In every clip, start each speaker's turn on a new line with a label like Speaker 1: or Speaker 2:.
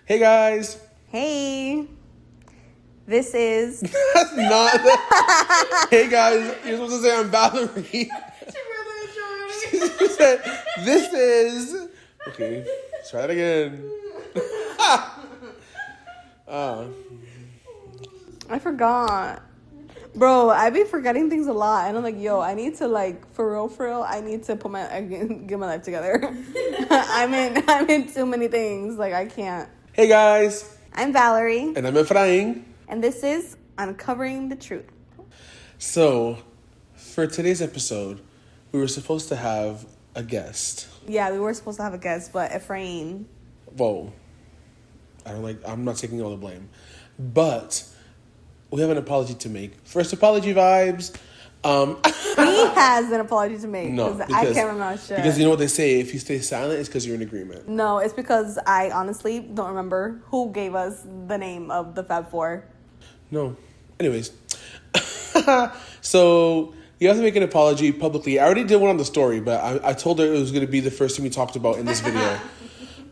Speaker 1: Hey guys.
Speaker 2: Hey. This is...
Speaker 1: That's not that. Hey guys, you're supposed to say I'm Valerie.
Speaker 3: She really enjoyed
Speaker 1: She said, this is... Okay, let's try that again.
Speaker 2: I forgot. Bro, I be forgetting things a lot. And I'm like, yo, I need to for real, I need to get my life together. I'm in too many things. Like, I can't.
Speaker 1: Hey guys.
Speaker 2: I'm Valerie.
Speaker 1: And I'm Efrain.
Speaker 2: And this is Uncovering the Truth.
Speaker 1: So, for today's episode, we were supposed to have a guest.
Speaker 2: Yeah, we were supposed to have a guest, but Efrain...
Speaker 1: Whoa. I'm not taking all the blame. But... we have an apology to make. First apology vibes.
Speaker 2: He has an apology to make.
Speaker 1: No,
Speaker 2: because I can't remember shit.
Speaker 1: Because you know what they say, if you stay silent, it's because you're in agreement.
Speaker 2: No, it's because I honestly don't remember who gave us the name of the Fab Four.
Speaker 1: No. Anyways. So, you have to make an apology publicly. I already did one on the story, but I told her it was going to be the first thing we talked about in this video.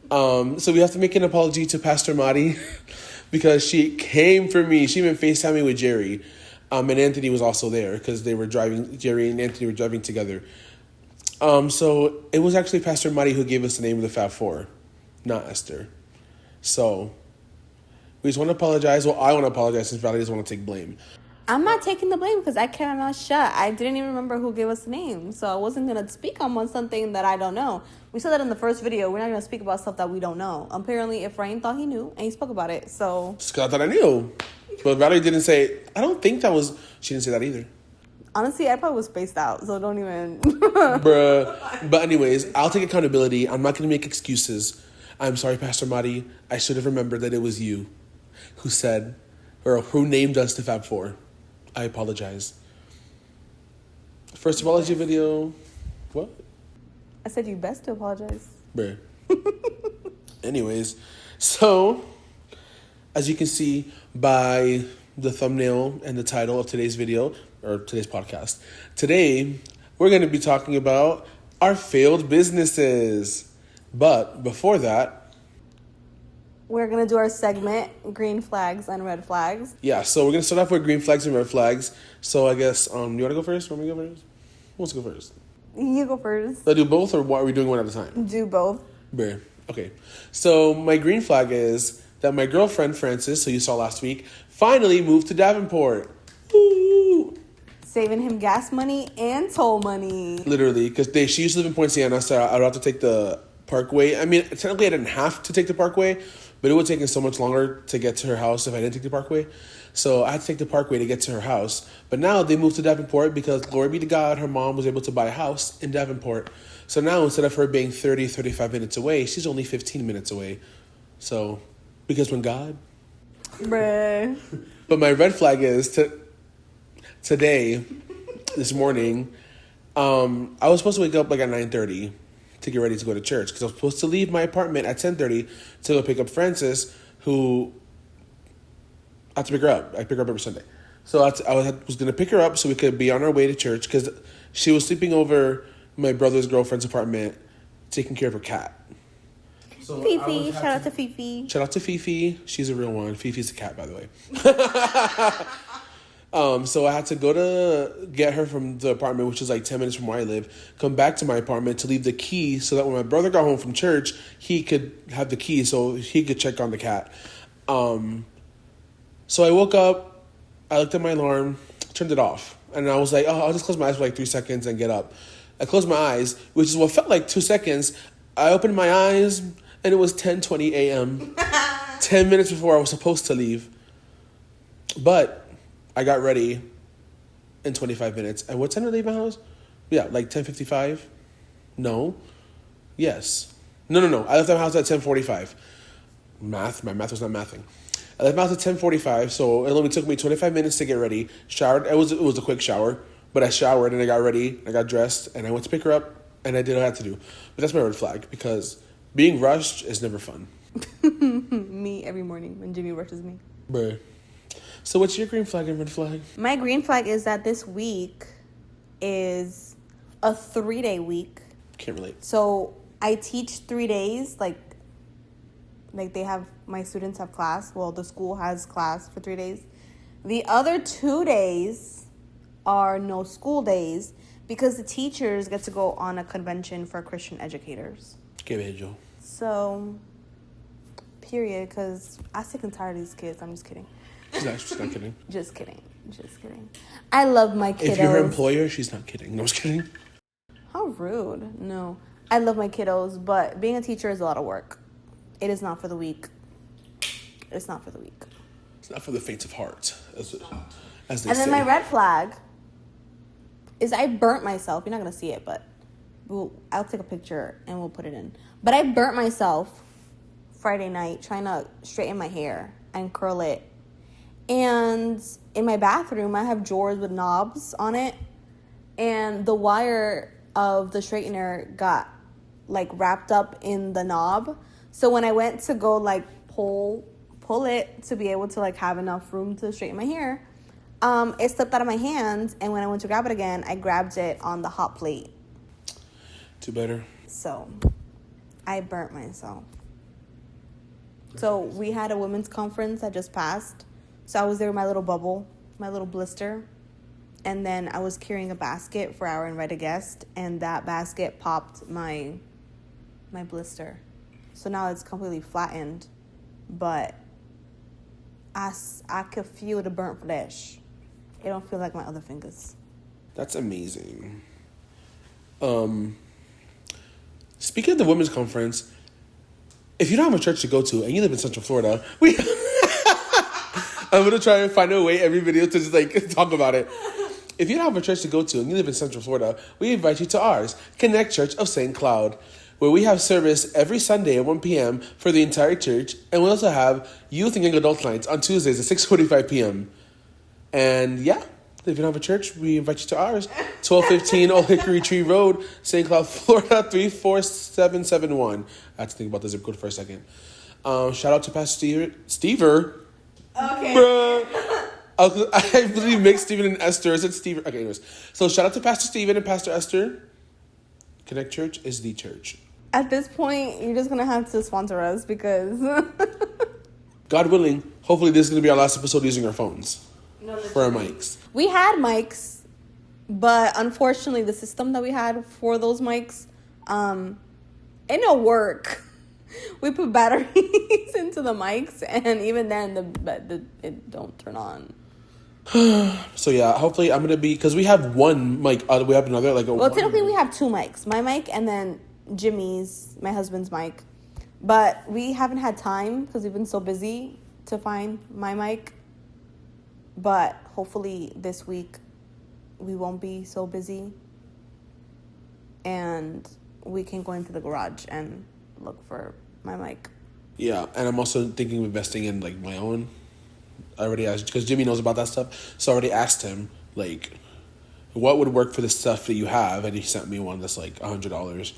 Speaker 1: So we have to make an apology to Pastor Madi. Because she came for me. She even FaceTimed me with Jerry. And Anthony was also there because they were driving. Jerry and Anthony were driving together. So it was actually Pastor Madi who gave us the name of the Fab Four, not Esther. So we just want to apologize. Well, I want to apologize since Valerie doesn't want to take blame.
Speaker 2: I'm not taking the blame because I kept my mouth shut. I didn't even remember who gave us the name. So I wasn't going to speak on something that I don't know. We said that in the first video. We're not going to speak about stuff that we don't know. Apparently, Efrain thought he knew, and he spoke about it. So
Speaker 1: Just because I thought I knew. But Valerie didn't say, I don't think that was, she didn't say that either.
Speaker 2: honestly, I probably was spaced out. So don't even...
Speaker 1: Bruh. But anyways, I'll take accountability. I'm not going to make excuses. I'm sorry, Pastor Madi. I should have remembered that it was you who said, or who named us the Fab Four. I apologize. First apology video. What?
Speaker 2: I said you best to apologize.
Speaker 1: Bruh. Anyways, so as you can see by the thumbnail and the title of today's video, or today's podcast, today we're going to be talking about our failed businesses. But before that,
Speaker 2: We're going to do our segment, green flags and red flags.
Speaker 1: yeah, so we're going to start off with green flags and red flags. So I guess, you want to go first? Want me to go first? Who wants to go first?
Speaker 2: You go first.
Speaker 1: Let's do both, or what, are we doing one at a time?
Speaker 2: Do both.
Speaker 1: Bruh. Okay. So my green flag is that my girlfriend, Frances, who you saw last week, finally moved to Davenport. Woo!
Speaker 2: Saving him gas money and toll money.
Speaker 1: Literally, because she used to live in Point Siena, so I would have to take the Parkway. I mean, technically I didn't have to take the Parkway, but it would take so much longer to get to her house if I didn't take the Parkway. So I had to take the Parkway to get to her house. But now they moved to Davenport because, glory be to God, her mom was able to buy a house in Davenport. So now instead of her being 30, 35 minutes away, she's only 15 minutes away. So, because when God...
Speaker 2: Bruh.
Speaker 1: But my red flag is today, this morning, I was supposed to wake up like at 9:30 to get ready to go to church because I was supposed to leave my apartment at 10:30 to go pick up Frances, who I have to pick her up. I pick her up every Sunday. So I was going to pick her up so we could be on our way to church because she was sleeping over my brother's girlfriend's apartment taking care of her cat. So
Speaker 2: Fifi. Shout out to Fifi.
Speaker 1: Shout out to Fifi. She's a real one. Fifi's a cat, by the way. So I had to go to get her from the apartment, which is like 10 minutes from where I live, come back to my apartment to leave the key so that when my brother got home from church, he could have the key so he could check on the cat. So I woke up, I looked at my alarm, turned it off. And I was like, oh, I'll just close my eyes for like 3 seconds and get up. I closed my eyes, which is what felt like 2 seconds. I opened my eyes and it was 10:20 a.m. 10 minutes before I was supposed to leave. But I got ready in 25 minutes. And what time did I leave my house? Yeah, like 10:55? No. Yes. No. I left my house at 10:45. My math was not mathing. I left my house at 10:45, so it only took me 25 minutes to get ready. Showered. It was a quick shower, but I showered and I got ready. I got dressed and I went to pick her up and I did what I had to do. But that's my red flag because being rushed is never fun.
Speaker 2: Me every morning when Jimmy rushes me.
Speaker 1: Bruh. So what's your green flag and red flag?
Speaker 2: My green flag is that this week is a 3-day week.
Speaker 1: Can't relate.
Speaker 2: So I teach 3 days, like Like my students have class. Well, the school has class for 3 days. The other 2 days are no school days because the teachers get to go on a convention for Christian educators.
Speaker 1: Que bello.
Speaker 2: So, period, because I'm sick and tired of these kids. I'm just kidding.
Speaker 1: She's not kidding.
Speaker 2: Just kidding. I love my kiddos.
Speaker 1: If you're her employer, she's not kidding. No, I'm just kidding.
Speaker 2: How rude. No. I love my kiddos, but being a teacher is a lot of work. It is not for the weak. It's not for the weak.
Speaker 1: It's not for the faint of heart, as they
Speaker 2: And
Speaker 1: say.
Speaker 2: then my red flag is I burnt myself. You're not going to see it, but I'll take a picture and we'll put it in. But I burnt myself Friday night trying to straighten my hair and curl it. And in my bathroom, I have drawers with knobs on it. And the wire of the straightener got like wrapped up in the knob. So when I went to go like pull it to be able to like have enough room to straighten my hair, it slipped out of my hands. And when I went to grab it again, I grabbed it on the hot plate.
Speaker 1: Too better.
Speaker 2: So I burnt myself. So we had a women's conference that just passed. So I was there with my little bubble, my little blister. And then I was carrying a basket for our invited guest. And that basket popped my blister. So now it's completely flattened. But I could feel the burnt flesh. It don't feel like my other fingers.
Speaker 1: That's amazing. Speaking of the women's conference, if you don't have a church to go to and you live in Central Florida, I'm going to try and find a way every video to just like talk about it. If you don't have a church to go to and you live in Central Florida, we invite you to ours, Connect Church of St. Cloud, where we have service every Sunday at 1 p.m. for the entire church. And we also have youth and young adult nights on Tuesdays at 6:45 p.m. And yeah, if you don't have a church, we invite you to ours. 1215 Old Hickory Tree Road, St. Cloud, Florida, 34771. I had to think about the zip code for a second. Shout out to Pastor Stever.
Speaker 3: Okay.
Speaker 1: Bruh. I believe mixed Stephen and Esther. Is it Steven? Okay, anyways. So shout out to Pastor Stephen and Pastor Esther. Connect Church is the church.
Speaker 2: At this point, you're just going to have to sponsor us because...
Speaker 1: God willing, hopefully this is going to be our last episode using our phones for our mics.
Speaker 2: We had mics, but unfortunately, the system that we had for those mics, it don't work. We put batteries into the mics, and even then, it don't turn on.
Speaker 1: So yeah, hopefully I'm gonna be, because we have one mic. We have another
Speaker 2: Well, technically we have two mics, my mic and then Jimmy's, my husband's mic. But we haven't had time because we've been so busy to find my mic. But hopefully this week we won't be so busy, and we can go into the garage and look for my mic.
Speaker 1: Yeah, and I'm also thinking of investing in like my own. I already asked, because Jimmy knows about that stuff, so I already asked him like what would work for the stuff that you have, and he sent me one that's like $100.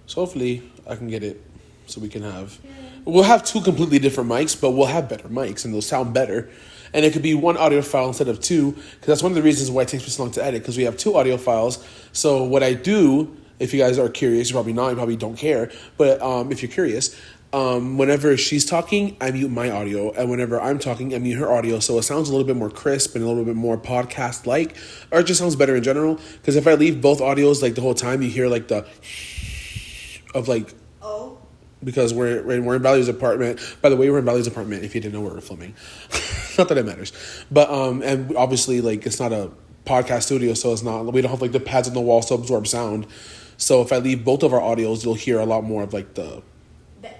Speaker 1: So hopefully I can get it so we can have. We'll have two completely different mics, but we'll have better mics and they'll sound better. And it could be one audio file instead of two, because that's one of the reasons why it takes me so long to edit, because we have two audio files. So what I do, if you guys are curious, you're probably not, you probably don't care, but if you're curious, whenever she's talking, I mute my audio, and whenever I'm talking, I mute her audio, so it sounds a little bit more crisp and a little bit more podcast-like, or it just sounds better in general, because if I leave both audios like the whole time, you hear like the of like,
Speaker 3: Oh.
Speaker 1: because we're in Valerie's apartment. By the way, we're in Valerie's apartment, if you didn't know where we're filming. Not that it matters, but and obviously like it's not a podcast studio, so it's not, we don't have like the pads on the wall to absorb sound. So if I leave both of our audios, you'll hear a lot more of like the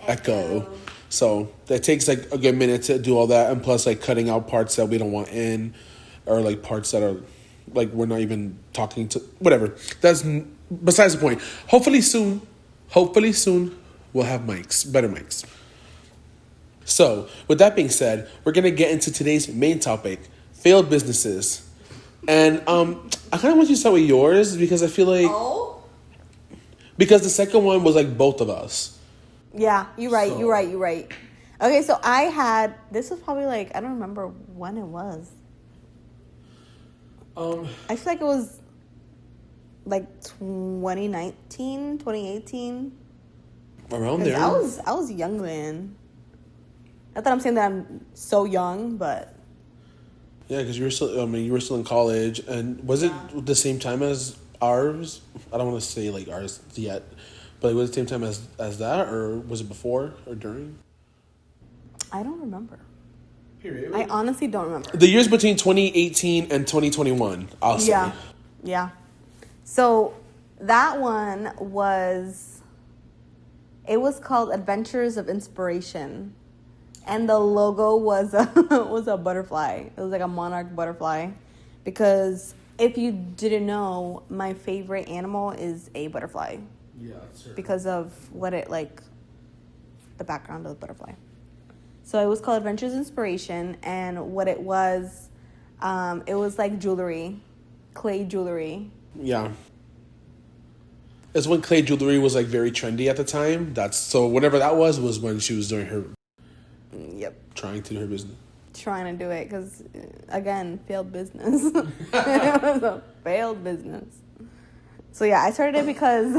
Speaker 1: echo. So that takes like a good minute to do all that, and plus like cutting out parts that we don't want in, or like parts that are like we're not even talking to, whatever. That's besides the point. Hopefully soon we'll have mics, better mics. So with that being said, we're gonna get into today's main topic: failed businesses. And I kind of want you to start with yours, because I feel like because the second one was like both of us.
Speaker 2: Yeah, you're right.
Speaker 1: So-
Speaker 2: You're right. Okay, so I had, this was probably like, I don't remember when it was. I feel like it was like 2019, 2018.
Speaker 1: Around there.
Speaker 2: I was young then. Not that I'm saying that I'm so young, but
Speaker 1: Yeah, because you were still. I mean, you were still in college, and was it the same time as ours? I don't want to say like ours yet, but was it the same time as that, or was it before or during?
Speaker 2: I don't remember.
Speaker 1: Period.
Speaker 2: I honestly don't remember.
Speaker 1: The years between 2018 and 2021. I'll say.
Speaker 2: Yeah. Yeah. So that one was, it was called Adventures of Inspiration. And the logo was a, was a butterfly. It was like a monarch butterfly. Because if you didn't know, my favorite animal is a butterfly.
Speaker 1: Yeah, sure.
Speaker 2: Because of what it, like, the background of the butterfly. So it was called Adventures Inspiration, and what it was like jewelry, clay jewelry.
Speaker 1: Yeah. It's when clay jewelry was like very trendy at the time. That's so whatever that was when she was doing her
Speaker 2: Yep.
Speaker 1: trying to do her business.
Speaker 2: Trying to do it because, again, failed business. It was a failed business. So yeah, I started it because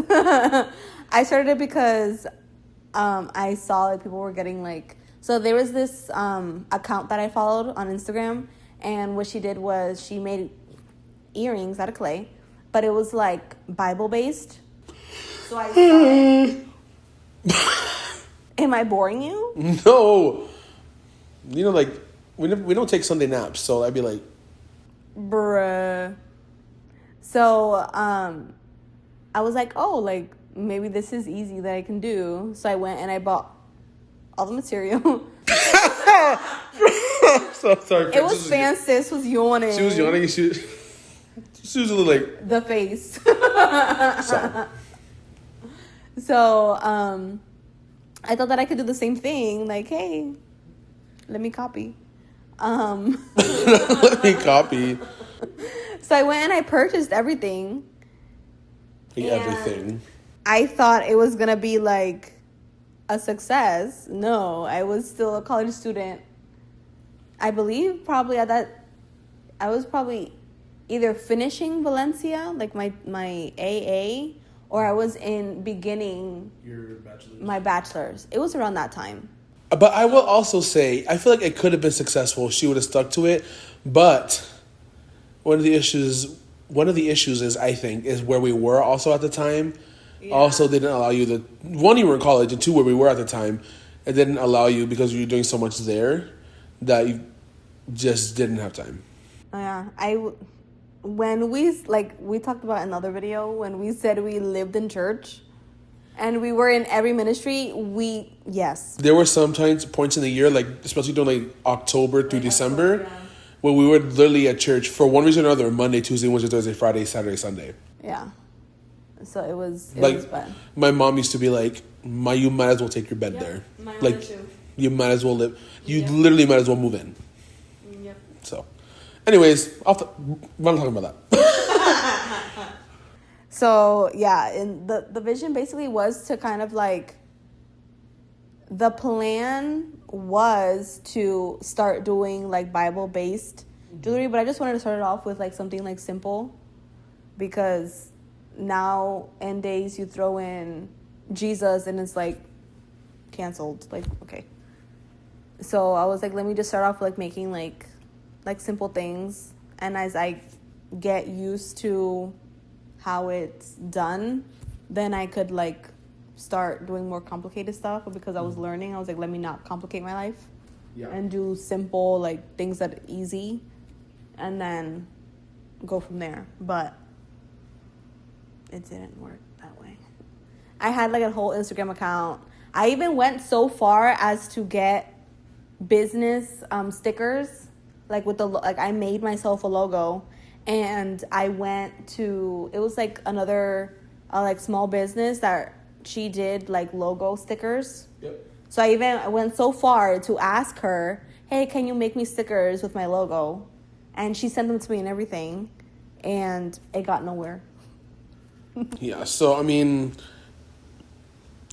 Speaker 2: I saw like people were getting like. So there was this account that I followed on Instagram, and what she did was she made earrings out of clay, but it was like Bible based. So I saw it. Am I boring you?
Speaker 1: No, you know, like we don't take Sunday naps, so I'd be like,
Speaker 2: Bruh. So I was like, oh, like maybe this is easy that I can do. So I went and I bought all the material.
Speaker 1: so sorry.
Speaker 2: It was Francis was yawning.
Speaker 1: She was yawning. She was like
Speaker 2: the face.
Speaker 1: so.
Speaker 2: So I thought that I could do the same thing. Like, hey, let me copy.
Speaker 1: Let me copy.
Speaker 2: So I went and I purchased everything.
Speaker 1: Like everything.
Speaker 2: I thought it was gonna be like a success. No, I was still a college student. I believe probably at that, I was probably either finishing Valencia, like my AA, or I was in beginning
Speaker 1: Your bachelor's.
Speaker 2: my bachelor's. It was around that time.
Speaker 1: But I will also say, I feel like it could have been successful if she would have stuck to it. But one of the issues is, I think, is where we were also at the time. Yeah. Also didn't allow you to, one, you were in college, and two, where we were at the time, it didn't allow you, because you were doing so much there, that you just didn't have time.
Speaker 2: Yeah, when we talked about in another video, when we said we lived in church and we were in every ministry, yes.
Speaker 1: There were sometimes points in the year, like especially during like October through December, where we were literally at church for one reason or another, Monday, Tuesday, Wednesday, Thursday, Friday, Saturday, Sunday.
Speaker 2: Yeah. So it was fun.
Speaker 1: My mom used to be like, you might as well take your bed there. Like, you might as well live. You literally might as well move in.
Speaker 2: Yep.
Speaker 1: So, anyways, we're not talking about that.
Speaker 2: So, yeah, and the vision basically was to kind of like, the plan was to start doing like Bible-based jewelry, but I just wanted to start it off with like something like simple, because now in days you throw in Jesus and it's like canceled. Like, okay. So I was like, let me just start off with like making like simple things, and as I get used to how it's done, then I could like start doing more complicated stuff. But because I was learning, I was like, let me not complicate my life. Yeah. And do simple like things that are easy, and then go from there. But it didn't work that way. I had like a whole Instagram account. I even went so far as to get business stickers, like with the I made myself a logo, and I went to, it was like another like small business that she did like logo stickers.
Speaker 1: Yep.
Speaker 2: So I went so far to ask her, hey, can you make me stickers with my logo? And she sent them to me and everything, and it got nowhere.
Speaker 1: Yeah, so I mean,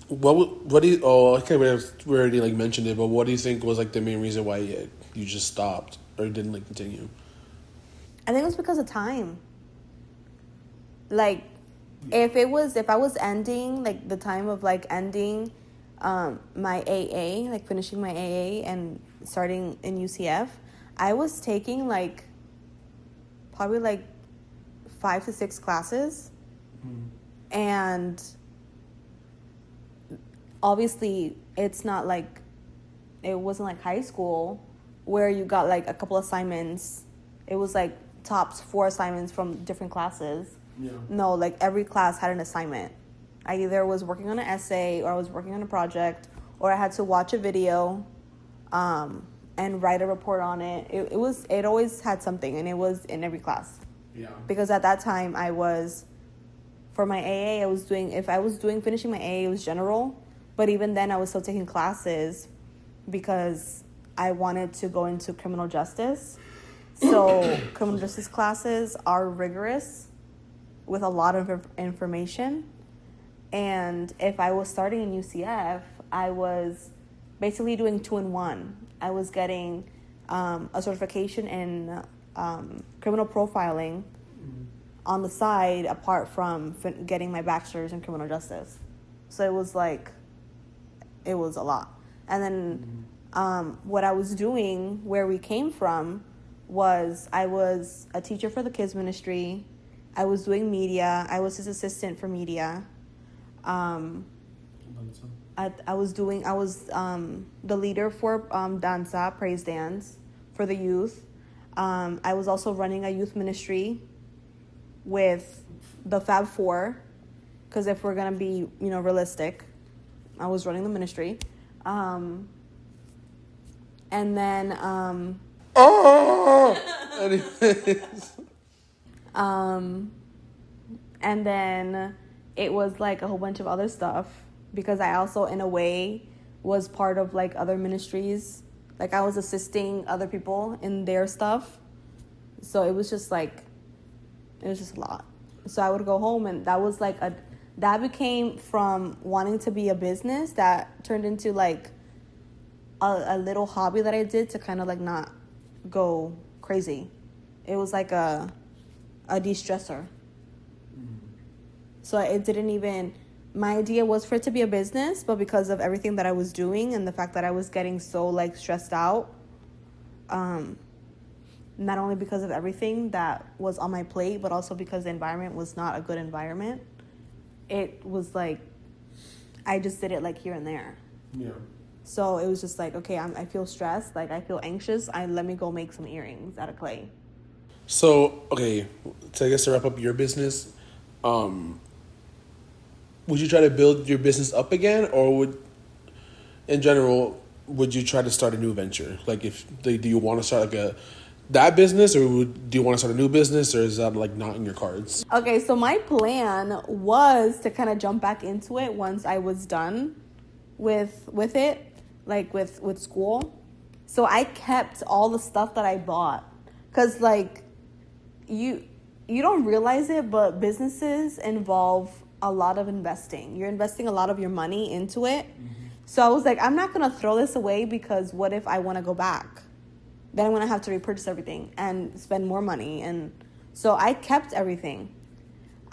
Speaker 1: what do you? Oh, okay, we already like mentioned it, but what do you think was like the main reason why you just stopped or didn't like continue?
Speaker 2: I think it was because of time. Like, if I was ending like the time of like ending my AA, like finishing my AA and starting in UCF, I was taking like probably like 5 to 6 classes. And obviously it's not like, it wasn't like high school where you got like a couple assignments. It was like tops 4 assignments from different classes.
Speaker 1: Yeah.
Speaker 2: No, like every class had an assignment. I either was working on an essay or I was working on a project or I had to watch a video and write a report on it. It always had something, and it was in every class.
Speaker 1: Yeah.
Speaker 2: Because at that time for my AA, if I was doing finishing my AA, it was general. But even then I was still taking classes because I wanted to go into criminal justice. So criminal justice classes are rigorous with a lot of information. And if I was starting in UCF, I was basically doing 2-in-1. I was getting a certification in criminal profiling on the side, apart from getting my bachelor's in criminal justice. So it was a lot. And then what I was doing, where we came from, was I was a teacher for the kids ministry. I was doing media. I was his assistant for media. I was the leader for Danza, Praise Dance, for the youth. I was also running a youth ministry with the Fab Four, because if we're gonna be, realistic, I was running the ministry. And then
Speaker 1: Anyways.
Speaker 2: and then it was like a whole bunch of other stuff, because I also, in a way, was part of like other ministries. Like I was assisting other people in their stuff. So it was just a lot. So I would go home, and that was like that became from wanting to be a business that turned into like a little hobby that I did to kind of like not go crazy. It was like a de-stressor. So it didn't even, my idea was for it to be a business, but because of everything that I was doing and the fact that I was getting so like stressed out, not only because of everything that was on my plate, but also because the environment was not a good environment, it was like, I just did it like here and there.
Speaker 1: Yeah.
Speaker 2: So it was just like, okay, I feel stressed, like I feel anxious. Let me go make some earrings out of clay.
Speaker 1: So, okay, so I guess to wrap up your business, would you try to build your business up again, or in general, would you try to start a new venture? Like, do you want to start like that business, or do you want to start a new business, or is that like not in your cards?
Speaker 2: Okay, so my plan was to kind of jump back into it once I was done with it, like with school. So I kept all the stuff that I bought, because like you don't realize it, but businesses involve a lot of investing. You're investing a lot of your money into it. So I was like, I'm not going to throw this away, because what if I want to go back? Then I'm going to have to repurchase everything and spend more money. And so I kept everything.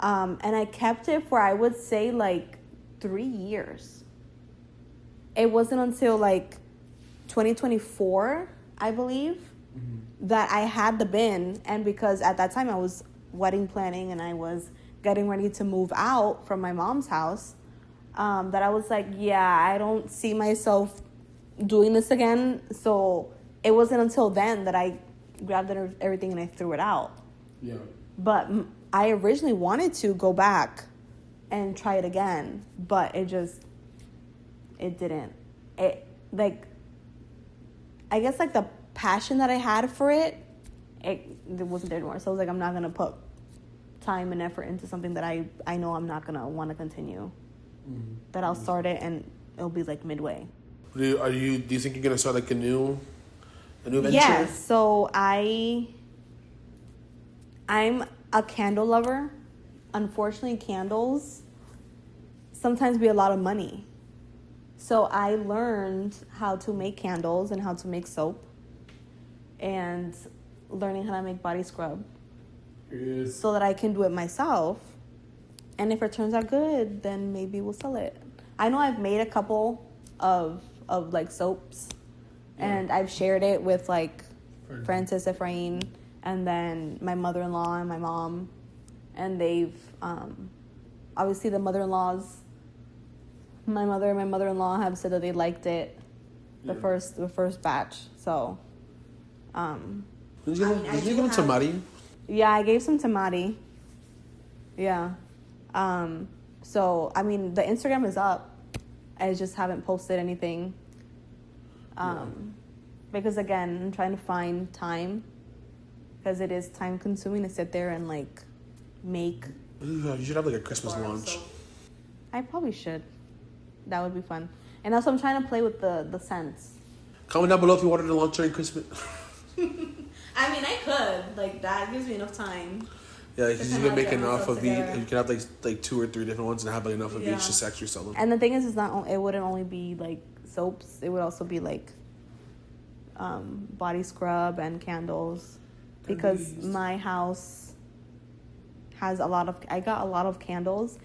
Speaker 2: And I kept it for, I would say, like 3 years. It wasn't until like 2024, I believe, that I had the bin. And because at that time I was wedding planning and I was getting ready to move out from my mom's house, that I was like, yeah, I don't see myself doing this again. So it wasn't until then that I grabbed everything and I threw it out.
Speaker 1: Yeah.
Speaker 2: But I originally wanted to go back and try it again, but it didn't. I guess like the passion that I had for it wasn't there anymore. So I was like, I'm not going to put time and effort into something that I know I'm not going to want to continue. That I'll start it and it'll be like midway.
Speaker 1: Do you think you're going to start like a new venture?
Speaker 2: Yes. So I'm a candle lover. Unfortunately, candles sometimes be a lot of money. So I learned how to make candles and how to make soap, and learning how to make body scrub, so that I can do it myself. And if it turns out good, then maybe we'll sell it. I know I've made a couple of like soaps, and I've shared it with like Francis, Ephraim, and then my mother-in-law and my mom, and they've obviously the mother-in-laws. My mother and my mother-in-law have said that they liked it, the first batch. So,
Speaker 1: Did you give it to Mari?
Speaker 2: yeah, I gave some to Mari. Yeah. So I mean, the Instagram is up. I just haven't posted anything. Because again, I'm trying to find time, because it is time consuming to sit there and like make.
Speaker 1: You should have like a Christmas launch.
Speaker 2: I probably should. That would be fun. And also, I'm trying to play with the scents.
Speaker 1: Comment down below if you wanted to launch during Christmas.
Speaker 2: I mean, I could. Like, that gives me enough time.
Speaker 1: Yeah, because you can make enough of each.
Speaker 2: together.
Speaker 1: You can have like 2 or 3 different ones and have like enough of each to actually sell them.
Speaker 2: And the thing is, it's not. It wouldn't only be like soaps. It would also be like body scrub and candles, because my house has a lot of. I got a lot of candles.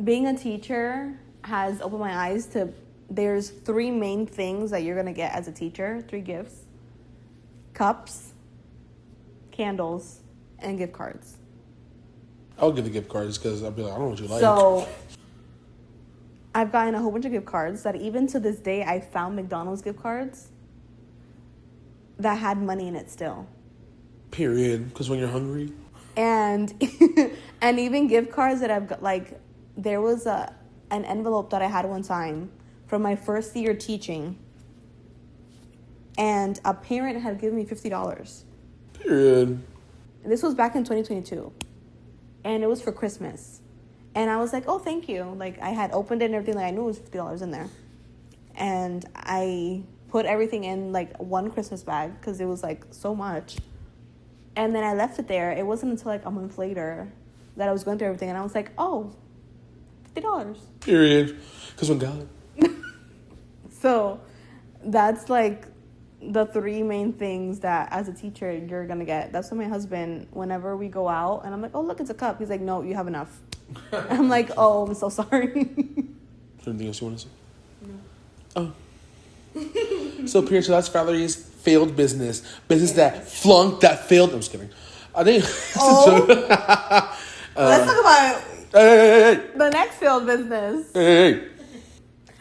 Speaker 2: Being a teacher has opened my eyes to. There's 3 main things that you're gonna get as a teacher. 3 gifts: cups, candles, and gift cards.
Speaker 1: I'll give the gift cards because I'll be like, I don't know what you like.
Speaker 2: So I've gotten a whole bunch of gift cards that even to this day I found McDonald's gift cards that had money in it still.
Speaker 1: Period. Because when you're hungry.
Speaker 2: And and even gift cards that I've got, like, there was an envelope that I had one time from my first year teaching, and a parent had given me $50.
Speaker 1: Period.
Speaker 2: This was back in 2022, and it was for Christmas. And I was like, oh, thank you. Like, I had opened it and everything. Like, I knew it was $50 in there. And I put everything in, like, one Christmas bag because it was, like, so much. And then I left it there. It wasn't until, like, a month later that I was going through everything. And I was like, oh, $50.
Speaker 1: Period. Because when God.
Speaker 2: So that's, like, the 3 main things that as a teacher you're going to get. That's what my husband, whenever we go out, and I'm like, oh, look, it's a cup. He's like, no, you have enough. I'm like, oh, I'm so sorry.
Speaker 1: Anything else you want to say? No. Oh. So, Pierre, so that's Valerie's failed business. Business that flunked, that failed. I'm just kidding. I think.
Speaker 2: Oh. Let's talk about
Speaker 1: Hey.
Speaker 2: the next failed business.
Speaker 1: Hey.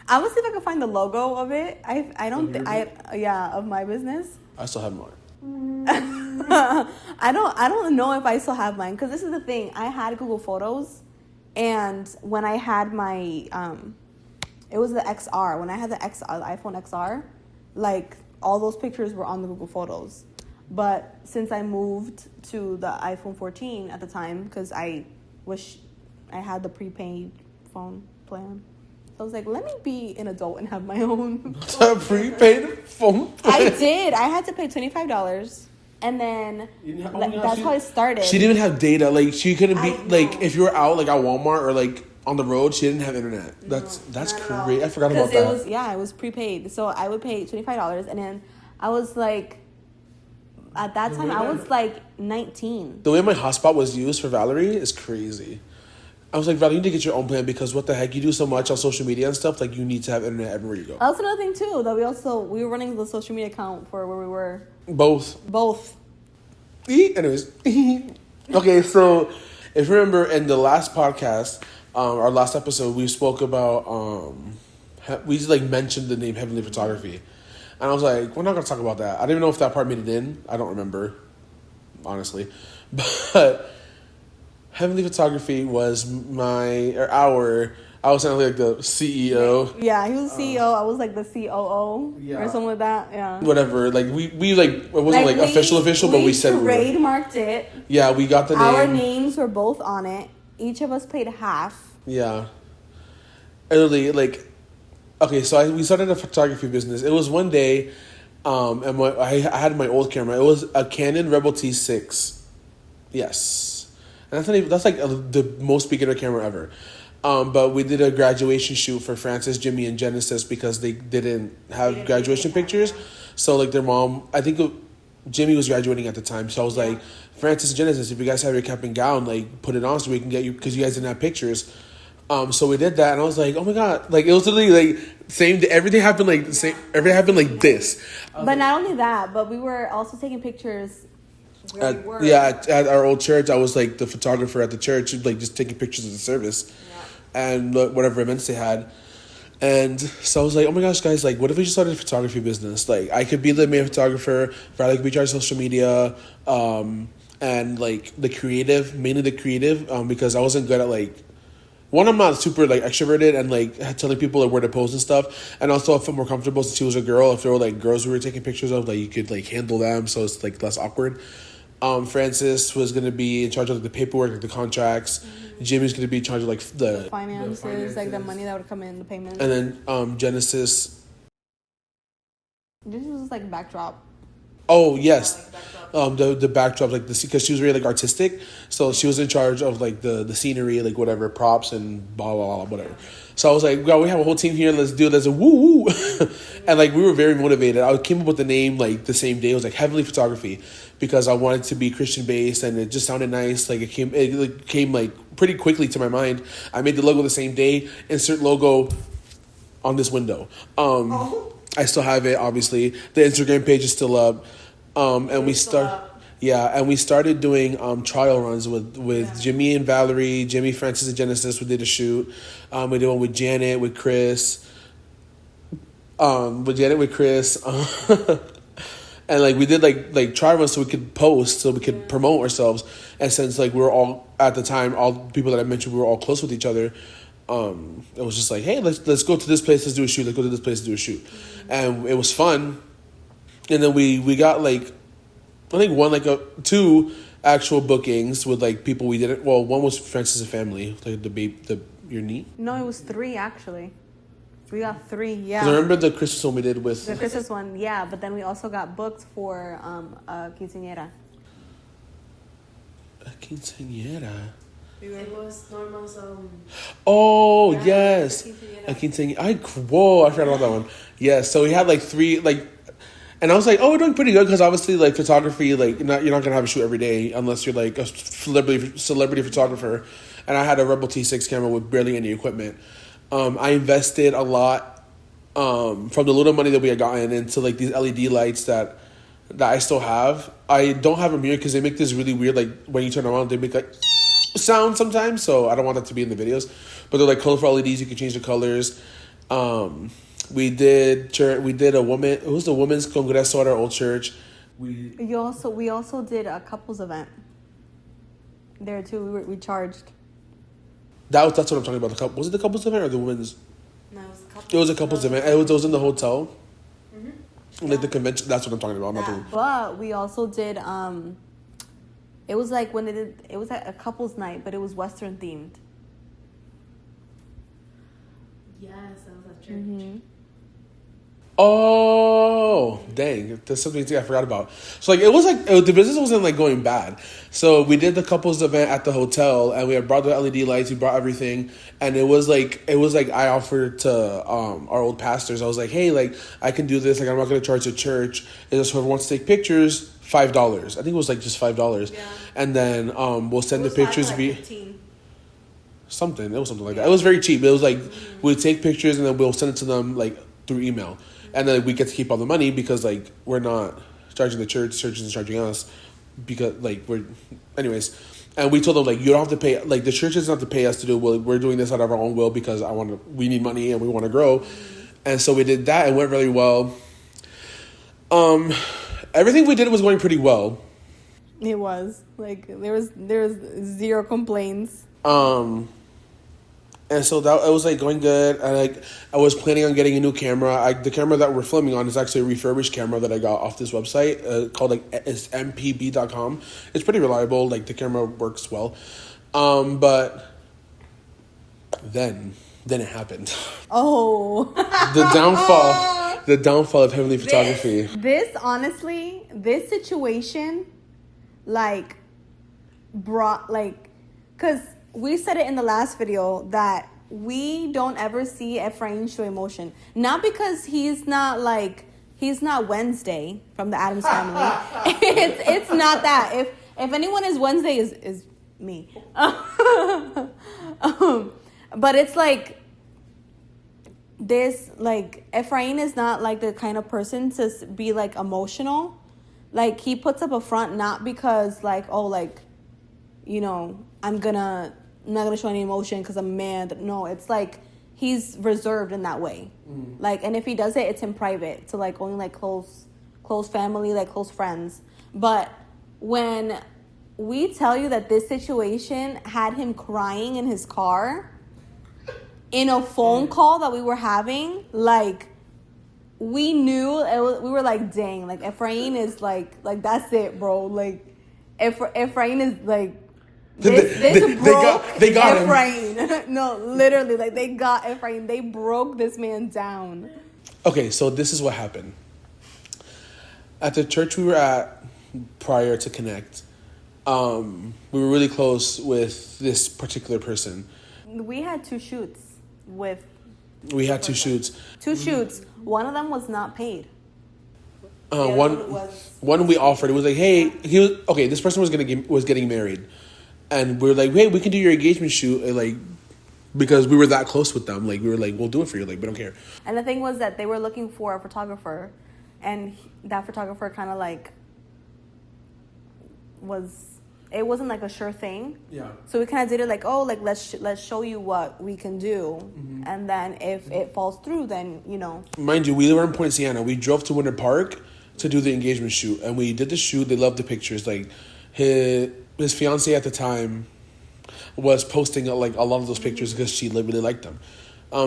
Speaker 2: I will see if I can find the logo of it. I don't think of my business.
Speaker 1: I still have mine.
Speaker 2: I don't know if I still have mine, because this is the thing. I had Google Photos, and when I had my it was the XR. When I had the iPhone XR, like, all those pictures were on the Google Photos. But since I moved to the iPhone 14 at the time, because I had the prepaid phone plan. So I was like, let me be an adult and have my own.
Speaker 1: A prepaid phone plan.
Speaker 2: I did. I had to pay $25. And then that's how it started.
Speaker 1: She didn't have data. Like, she couldn't be, like, if you were out, like, at Walmart or, like, on the road, she didn't have internet. That's crazy. I forgot about that.
Speaker 2: It was prepaid. So I would pay $25. And then I was like, at that time, I was like 19.
Speaker 1: The way my hotspot was used for Valerie is crazy. I was like, Valerie, you need to get your own plan, because what the heck, you do so much on social media and stuff, like, you need to have internet everywhere you go.
Speaker 2: That's another thing too, that we were running the social media account for where we were.
Speaker 1: Both.
Speaker 2: Anyways.
Speaker 1: Okay, so if you remember in the last podcast, our last episode, we spoke about, we just, like, mentioned the name Heavenly Photography. And I was like, we're not going to talk about that. I didn't even know if that part made it in. I don't remember, honestly. But Heavenly Photography was I was kind of like the CEO.
Speaker 2: Yeah, he was CEO. I was like the COO or something like that. Yeah.
Speaker 1: Whatever. Like, we like, it wasn't like official, but we said we
Speaker 2: trademarked it.
Speaker 1: Yeah, we got the name.
Speaker 2: Our names were both on it. Each of us paid half.
Speaker 1: Yeah. Literally, like, okay, so we started a photography business. It was one day, and I had my old camera. It was a Canon Rebel T6. Yes. And that's like the most beginner camera ever. But we did a graduation shoot for Francis, Jimmy, and Genesis because they didn't have graduation pictures. So, like, their mom, I think Jimmy was graduating at the time. So I was like, Francis and Genesis, if you guys have your cap and gown, like, put it on so we can get you, because you guys didn't have pictures. So we did that, and I was like, oh my god, like it was literally like same day. Everything happened like the same. Everything happened like this.
Speaker 2: But not only that, but we were also taking pictures where we were.
Speaker 1: At our old church, I was like the photographer at the church, like just taking pictures of the service, and whatever events they had. And so I was like, oh my gosh, guys, like, what if we just started a photography business? Like, I could be the main photographer, Riley could be our social media, and like mainly the creative, because I wasn't good at like. One, I'm not super like extroverted and like telling people like where to pose and stuff, and also I felt more comfortable since she was a girl. If there were like girls we were taking pictures of, like you could like handle them, so it's like less awkward. Francis was gonna be in charge of like, the paperwork, like the contracts. Mm-hmm. Jimmy's gonna be in charge of like the
Speaker 2: finances, like the money that would come in, the payments.
Speaker 1: And then Genesis.
Speaker 2: This was like backdrop.
Speaker 1: Oh yes, the backdrop, like the because she was really like artistic, so she was in charge of like the scenery, like whatever props and blah blah blah whatever. So I was like, well, we have a whole team here. Let's do it. Let's woo woo, and like we were very motivated. I came up with the name like the same day. It was like Heavenly Photography because I wanted to be Christian based, and it just sounded nice. Like it came like pretty quickly to my mind. I made the logo the same day. Insert logo on this window. I still have it, obviously. The Instagram page is still up. And we started doing trial runs with Jimmy and Valerie, Jimmy, Francis, and Genesis. We did a shoot. We did one with Janet, with Chris. And like we did like trial runs so we could post, so we could promote ourselves. And since like we were all at the time, all the people that I mentioned, we were all close with each other. It was just like, hey, let's go to this place, let's do a shoot. Let's go to this place, do a shoot. And it was fun. And then we got like, I think two actual bookings with like people we didn't. Well, one was Francis' family, like your niece.
Speaker 2: No, it was 3 actually. We got 3, yeah.
Speaker 1: 'Cause I remember the Christmas one we did with
Speaker 2: the Christmas one, yeah. But then we also got booked for quinceañera.
Speaker 1: A quinceañera.
Speaker 3: It was Norma's
Speaker 1: Oh
Speaker 3: yeah,
Speaker 1: yes, a quinceañera. I forgot about that one. Yes, so we had like 3 like. And I was like, oh, we're doing pretty good because obviously, like, photography, like, you're not going to have a shoot every day unless you're, like, a celebrity photographer. And I had a Rebel T6 camera with barely any equipment. I invested a lot from the little money that we had gotten into, like, these LED lights that I still have. I don't have them here because they make this really weird, like, when you turn them on, they make, like, sound sometimes. So I don't want that to be in the videos. But they're, like, colorful LEDs. You can change the colors. We did a woman. It was the women's congreso at our old church.
Speaker 2: We also did a couples event. There too, we charged.
Speaker 1: That's what I'm talking about. Was it the couples event or the women's?
Speaker 3: No, it was a couples.
Speaker 1: It was a couples event. It was in the hotel. Mm-hmm. Like the convention. That's what I'm talking about. Nothing.
Speaker 2: But we also did. It was like when they did. It was like a couples night, but it was Western themed.
Speaker 3: Yes, that was a church.
Speaker 2: Mm-hmm.
Speaker 1: Oh, dang. There's something I forgot about. So, like, the business wasn't, like, going bad. So, we did the couples event at the hotel, and we had brought the LED lights, we brought everything, and it was, like, I offered to our old pastors, I was like, hey, like, I can do this, like, I'm not going to charge the church, and just whoever wants to take pictures, $5. I think it was, like, just $5. Yeah. And then we'll send the pictures. Something. It was something like that. It was very cheap. It was, like, we'd take pictures, and then we'll send it to them, like, through email. And then we get to keep all the money because, like, we're not charging the church isn't charging us because, like, anyways. And we told them, like, you don't have to pay, like, the church doesn't have to pay us to do, we're doing this out of our own will because we need money and we want to grow. And so we did that and went really well. Everything we did was going pretty well.
Speaker 2: It was. Like, there was 0 complaints.
Speaker 1: And so it was like going good, and I was planning on getting a new camera. The camera that we're filming on is actually a refurbished camera that I got off this website called it's mpb.com. It's pretty reliable. Like the camera works well, but then it happened.
Speaker 2: Oh,
Speaker 1: the downfall of Heavenly Photography.
Speaker 2: This situation, like, brought because. We said it in the last video that we don't ever see Efrain show emotion. Not because he's not Wednesday from the Addams Family. it's not that. If anyone is Wednesday is me. But it's like this, like Efrain is not like the kind of person to be like emotional. Like he puts up a front not because like, oh, like, you know, I'm not gonna show any emotion because I'm mad. No, it's like he's reserved in that way. Like, and if he does it, it's in private to like only like close family, like close friends. But when we tell you that this situation had him crying in his car in a phone call that we were having, like we knew we were like, dang, like Efrain is like that's it, bro. Like Efrain is like this broke
Speaker 1: they got
Speaker 2: Efrain. No, literally, like they got Efrain. They broke this man down.
Speaker 1: Okay, so this is what happened. At the church we were at prior to Connect, we were really close with this particular person.
Speaker 2: We had two shoots with.
Speaker 1: We had two shoots.
Speaker 2: Two shoots. One of them was not paid.
Speaker 1: One we offered. It was like, hey, this person was getting married, and we were like, hey, we can do your engagement shoot, and like, because we were that close with them. Like we were like, we'll do it for you. Like we don't care.
Speaker 2: And the thing was that they were looking for a photographer, and that photographer kind of like it wasn't like a sure thing.
Speaker 1: Yeah.
Speaker 2: So we kind of did it like, oh, like let's show you what we can do, and then if it falls through, then you know. Mind
Speaker 1: you, we were in Point Siena. We drove to Winter Park to do the engagement shoot, and we did the shoot. They loved the pictures. Like his fiance at the time was posting like a lot of those pictures because she really liked them.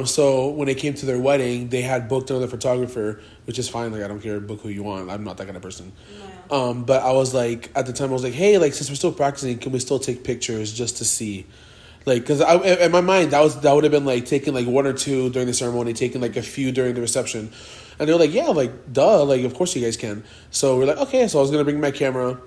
Speaker 1: So when it came to their wedding, they had booked another photographer, which is fine. Like I don't care, book who you want. I'm not that kind of person. No. But I was like, at the time, I was like, hey, like since we're still practicing, can we still take pictures just to see? Like, because in my mind, that would have been like taking like one or two during the ceremony, taking like a few during the reception. And they were like, yeah, like duh, like of course you guys can. So we're like, okay. So I was gonna bring my camera,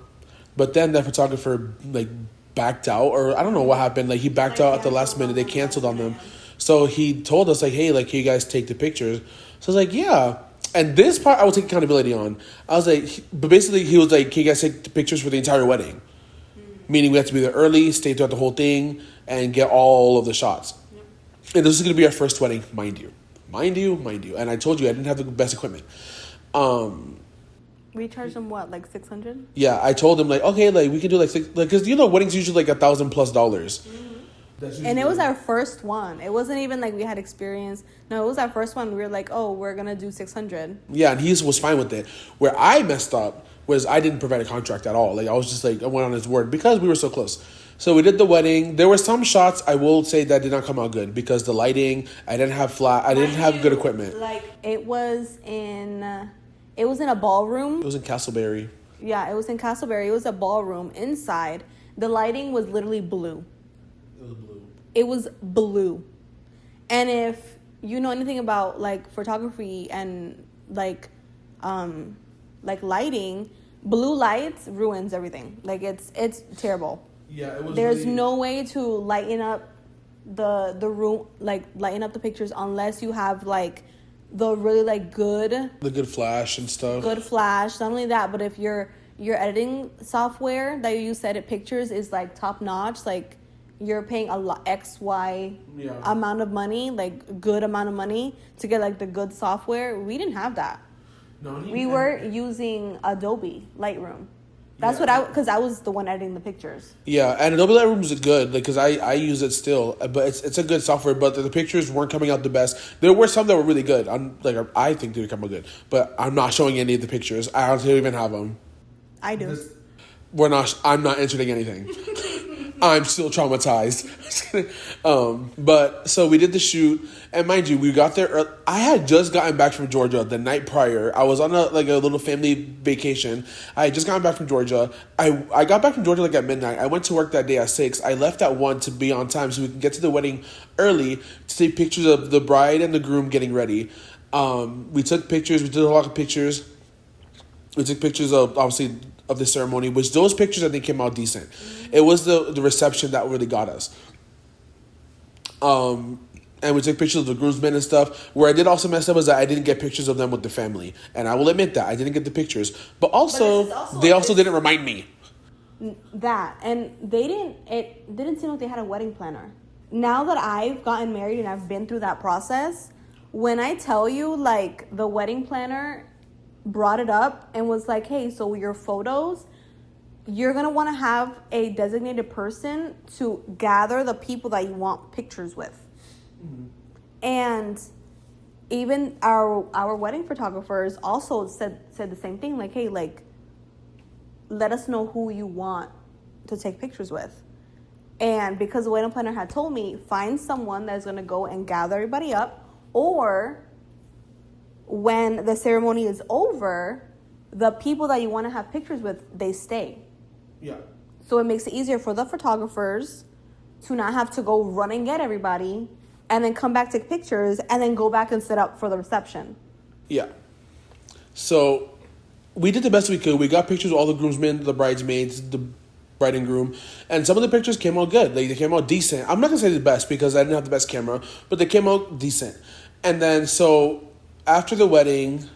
Speaker 1: but then that photographer like backed out, or I don't know what happened. Like he backed out at the last minute. They canceled on them. So he told us like, hey, like can you guys take the pictures? So I was like, yeah. And this part I will take accountability on. I was like, but basically he was like, can you guys take the pictures for the entire wedding? Meaning we have to be there early, stay throughout the whole thing, and get all of the shots. Yep. And this is going to be our first wedding, mind you. And I told you I didn't have the best equipment.
Speaker 2: We charged them what, like $600?
Speaker 1: Yeah, I told them like, okay, like we can do like because you know weddings usually like $1,000+.
Speaker 2: And it was our first one. It wasn't even like we had experience. No, it was our first one. We were like, oh, we're gonna do 600.
Speaker 1: Yeah, and he was fine with it. Where I messed up was I didn't provide a contract at all. Like I was just like I went on his word because we were so close. So we did the wedding. There were some shots I will say that did not come out good because the lighting. I didn't have good equipment.
Speaker 2: Like it was in a ballroom.
Speaker 1: It was in Castleberry.
Speaker 2: Yeah, it was in Castleberry. It was a ballroom inside. The lighting was literally blue. It was blue. And if you know anything about like photography and like lighting, blue lights ruins everything. Like it's terrible.
Speaker 1: Yeah, it was.
Speaker 2: There's really no way to lighten up the room, like lighten up the pictures unless you have like the really like good
Speaker 1: flash and stuff.
Speaker 2: Good flash. Not only that, but if your editing software that you use to edit pictures is like top notch, like you're paying a lot XY amount of money, like good amount of money to get like the good software. We didn't have that. No, we were using Adobe Lightroom. That's because I was the one editing the pictures.
Speaker 1: Yeah, and Adobe Lightroom is good, like, because I use it still, but it's a good software, but the pictures weren't coming out the best. There were some that were really good. I think they would come out good, but I'm not showing any of the pictures. I don't even have them.
Speaker 2: I do.
Speaker 1: I'm not inserting anything. I'm still traumatized. But so we did the shoot, and mind you, we got there early. I had just gotten back from Georgia the night prior. I was on a little family vacation. I had just gotten back from Georgia. I got back from Georgia like at midnight. I went to work that day at 6. I left at 1 to be on time so we can get to the wedding early to take pictures of the bride and the groom getting ready. We took pictures. We did a lot of pictures. We took pictures of, obviously, of the ceremony, which those pictures I think came out decent. It was the reception that really got us. And we took pictures of the groomsmen and stuff. Where I did also mess up is that I didn't get pictures of them with the family. And I will admit that. I didn't get the pictures. But they also didn't remind me.
Speaker 2: That. And it didn't seem like they had a wedding planner. now that I've gotten married and I've been through that process, when I tell you, like, the wedding planner brought it up and was like, hey, so your photos, you're going to want to have a designated person to gather the people that you want pictures with. Mm-hmm. And even our wedding photographers also said the same thing, like, hey, like, let us know who you want to take pictures with. And because the wedding planner had told me, find someone that's going to go and gather everybody up, or when the ceremony is over, the people that you want to have pictures with, they stay.
Speaker 1: Yeah.
Speaker 2: So it makes it easier for the photographers to not have to go run and get everybody and then come back, take pictures, and then go back and set up for the reception.
Speaker 1: Yeah. So we did the best we could. We got pictures of all the groomsmen, the bridesmaids, the bride and groom, and some of the pictures came out good. Like, they came out decent. I'm not gonna say the best because I didn't have the best camera, but they came out decent. And then so after the wedding,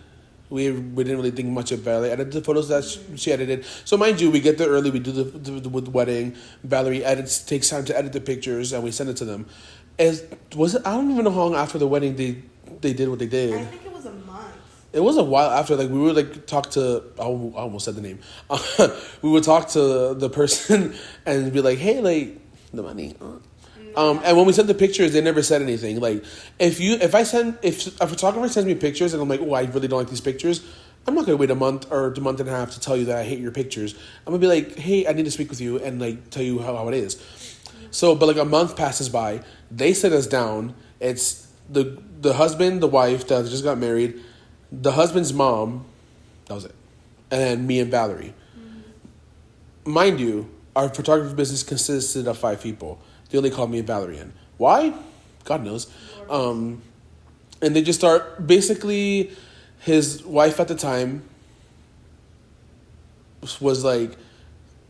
Speaker 1: we didn't really think much of Valerie. Edited the photos that she edited. So mind you, we get there early. We do the wedding. Valerie takes time to edit the pictures, and we send it to them. I don't even know how long after the wedding they did what they did.
Speaker 2: I think it was a month.
Speaker 1: It was a while after. Like, we would like talk to. I almost said the name. We would talk to the person and be like, "Hey, like, the money." And when we sent the pictures, they never said anything. Like, if a photographer sends me pictures and I'm like, oh, I really don't like these pictures, I'm not gonna wait a month or a month and a half to tell you that I hate your pictures. I'm gonna be like, hey, I need to speak with you and like tell you how it is. So, but like a month passes by, they sit us down. It's the husband, the wife that just got married, the husband's mom, that was it, and then me and Valerie. Mm-hmm. Mind you, our photography business consisted of 5 people. They only called me and Valerie in. Why? God knows. And they just start, basically, his wife at the time was like,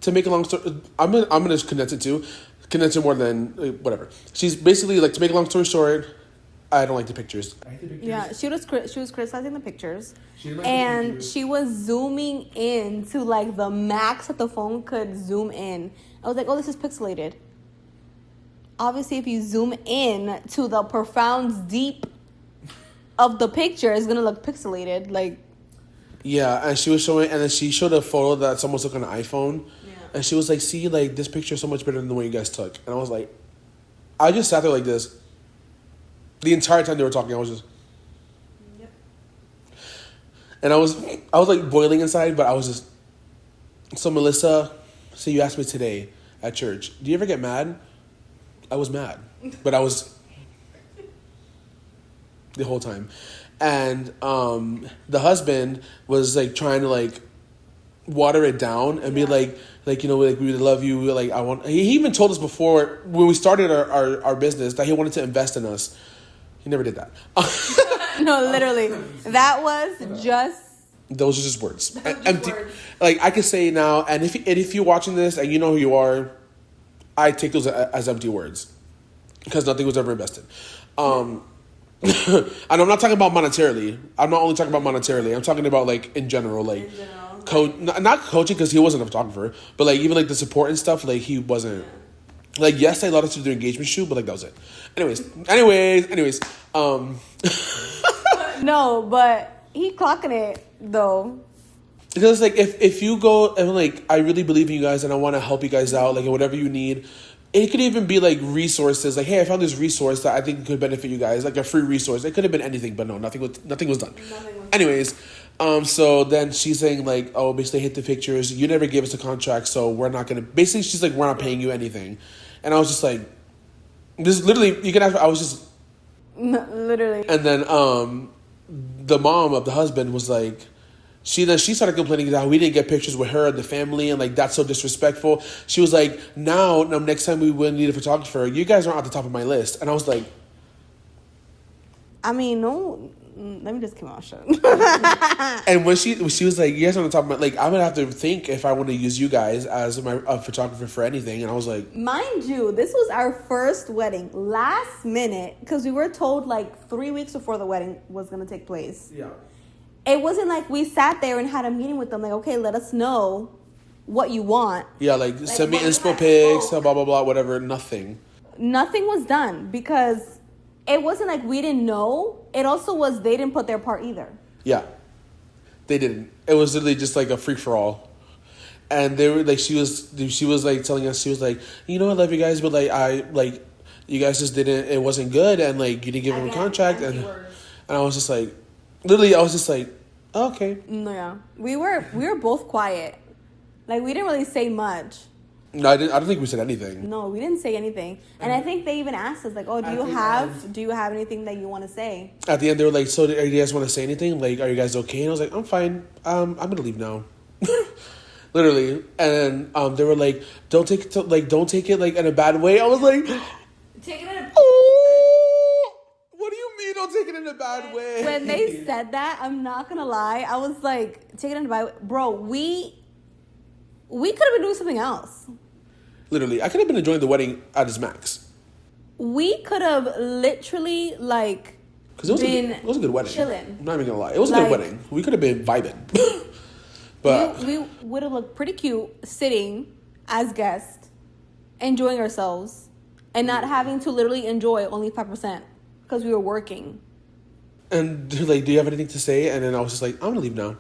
Speaker 1: to make a long story, I'm gonna condense it more than whatever. She's basically like, to make a long story short, I don't like the pictures. I hate the pictures.
Speaker 2: Yeah, she was criticizing the pictures, and she was zooming in to like the max that the phone could zoom in. I was like, oh, this is pixelated. Obviously, if you zoom in to the profound deep of the picture, it's gonna look pixelated. Like,
Speaker 1: yeah, and she was showing, and then she showed a photo that someone took on an iPhone, and she was like, "See, like, this picture is so much better than the one you guys took." And I was like, I just sat there like this the entire time they were talking. I was just, yep. And I was like boiling inside, but I was just. So Melissa, so you asked me today at church, do you ever get mad? I was mad, but I was the whole time. And the husband was like trying to like water it down and be like, you know, like, we really love you. Like, he even told us before when we started our business that he wanted to invest in us. He never did that.
Speaker 2: No, literally. That was just.
Speaker 1: Those are just words. Empty. Like, I could say now, and if you're watching this and you know who you are, I take those as empty words because nothing was ever invested. And I'm not talking about monetarily. I'm not only talking about monetarily. I'm talking about like in general, like not coaching because he wasn't a photographer, but like even like the support and stuff. Like he wasn't. Like, yes, they allowed us to do engagement shoot, but like that was it. Anyways.
Speaker 2: No, but he clocking it though.
Speaker 1: Because like if you go and like I really believe in you guys and I want to help you guys out, like whatever you need, it could even be like resources. Like, hey, I found this resource that I think could benefit you guys, like a free resource. It could have been anything, but no, nothing was done. Anyways, so then she's saying like, oh, basically hit the pictures. You never gave us a contract, so we're not gonna. Basically, she's like, we're not paying you anything, and I was just like, this literally. You can ask. I was just
Speaker 2: literally.
Speaker 1: And then the mom of the husband was like. She started complaining that we didn't get pictures with her and the family and like that's so disrespectful. She was like, now next time we will need a photographer, you guys aren't at the top of my list. And I was like,
Speaker 2: I mean, no, let me just come out shut.
Speaker 1: And when she was like, you guys are on the top of my, like, I'm gonna have to think if I want to use you guys as a photographer for anything. And I was like,
Speaker 2: mind you, this was our first wedding, last minute, because we were told like 3 weeks before the wedding was gonna take place.
Speaker 1: yeah.
Speaker 2: It wasn't like we sat there and had a meeting with them, like, okay, let us know what you want.
Speaker 1: Yeah, like send me inspo pics, blah, blah, blah, whatever, nothing.
Speaker 2: nothing was done because it wasn't like we didn't know. It also was they didn't put their part either.
Speaker 1: Yeah, they didn't. It was literally just like a free for all. And they were like, she was like telling us, she was like, I love you guys, but like you guys just didn't. It wasn't good, and like you didn't give him a contract, and I was just like, literally, I was just like, oh, okay.
Speaker 2: No, yeah, we were both quiet. Like we didn't really say much.
Speaker 1: No, I don't think we said anything.
Speaker 2: No, we didn't say anything. And I think they even asked us like, "Oh, do you have anything that you want to say?" At
Speaker 1: the end, they were like, "So, do you guys want to say anything? Like, are you guys okay?" And I was like, "I'm fine. I'm gonna leave now." Literally, and they were like, don't take it like in a bad way. I was like,
Speaker 2: take it in a
Speaker 1: what do you mean don't take it in a bad way?
Speaker 2: When they said that, I'm not gonna lie, I was like, take it in a bad way. Bro, we could have been doing something else.
Speaker 1: Literally, I could have been enjoying the wedding at its max.
Speaker 2: We could have literally like
Speaker 1: because it was a good wedding.
Speaker 2: Chilling.
Speaker 1: I'm not even gonna lie, it was a good wedding. We could have been vibing. But
Speaker 2: we would have looked pretty cute sitting as guests, enjoying ourselves, and not having to literally enjoy only 5% because we were working.
Speaker 1: And they're like, do you have anything to say? And then I was just like, I'm gonna leave now.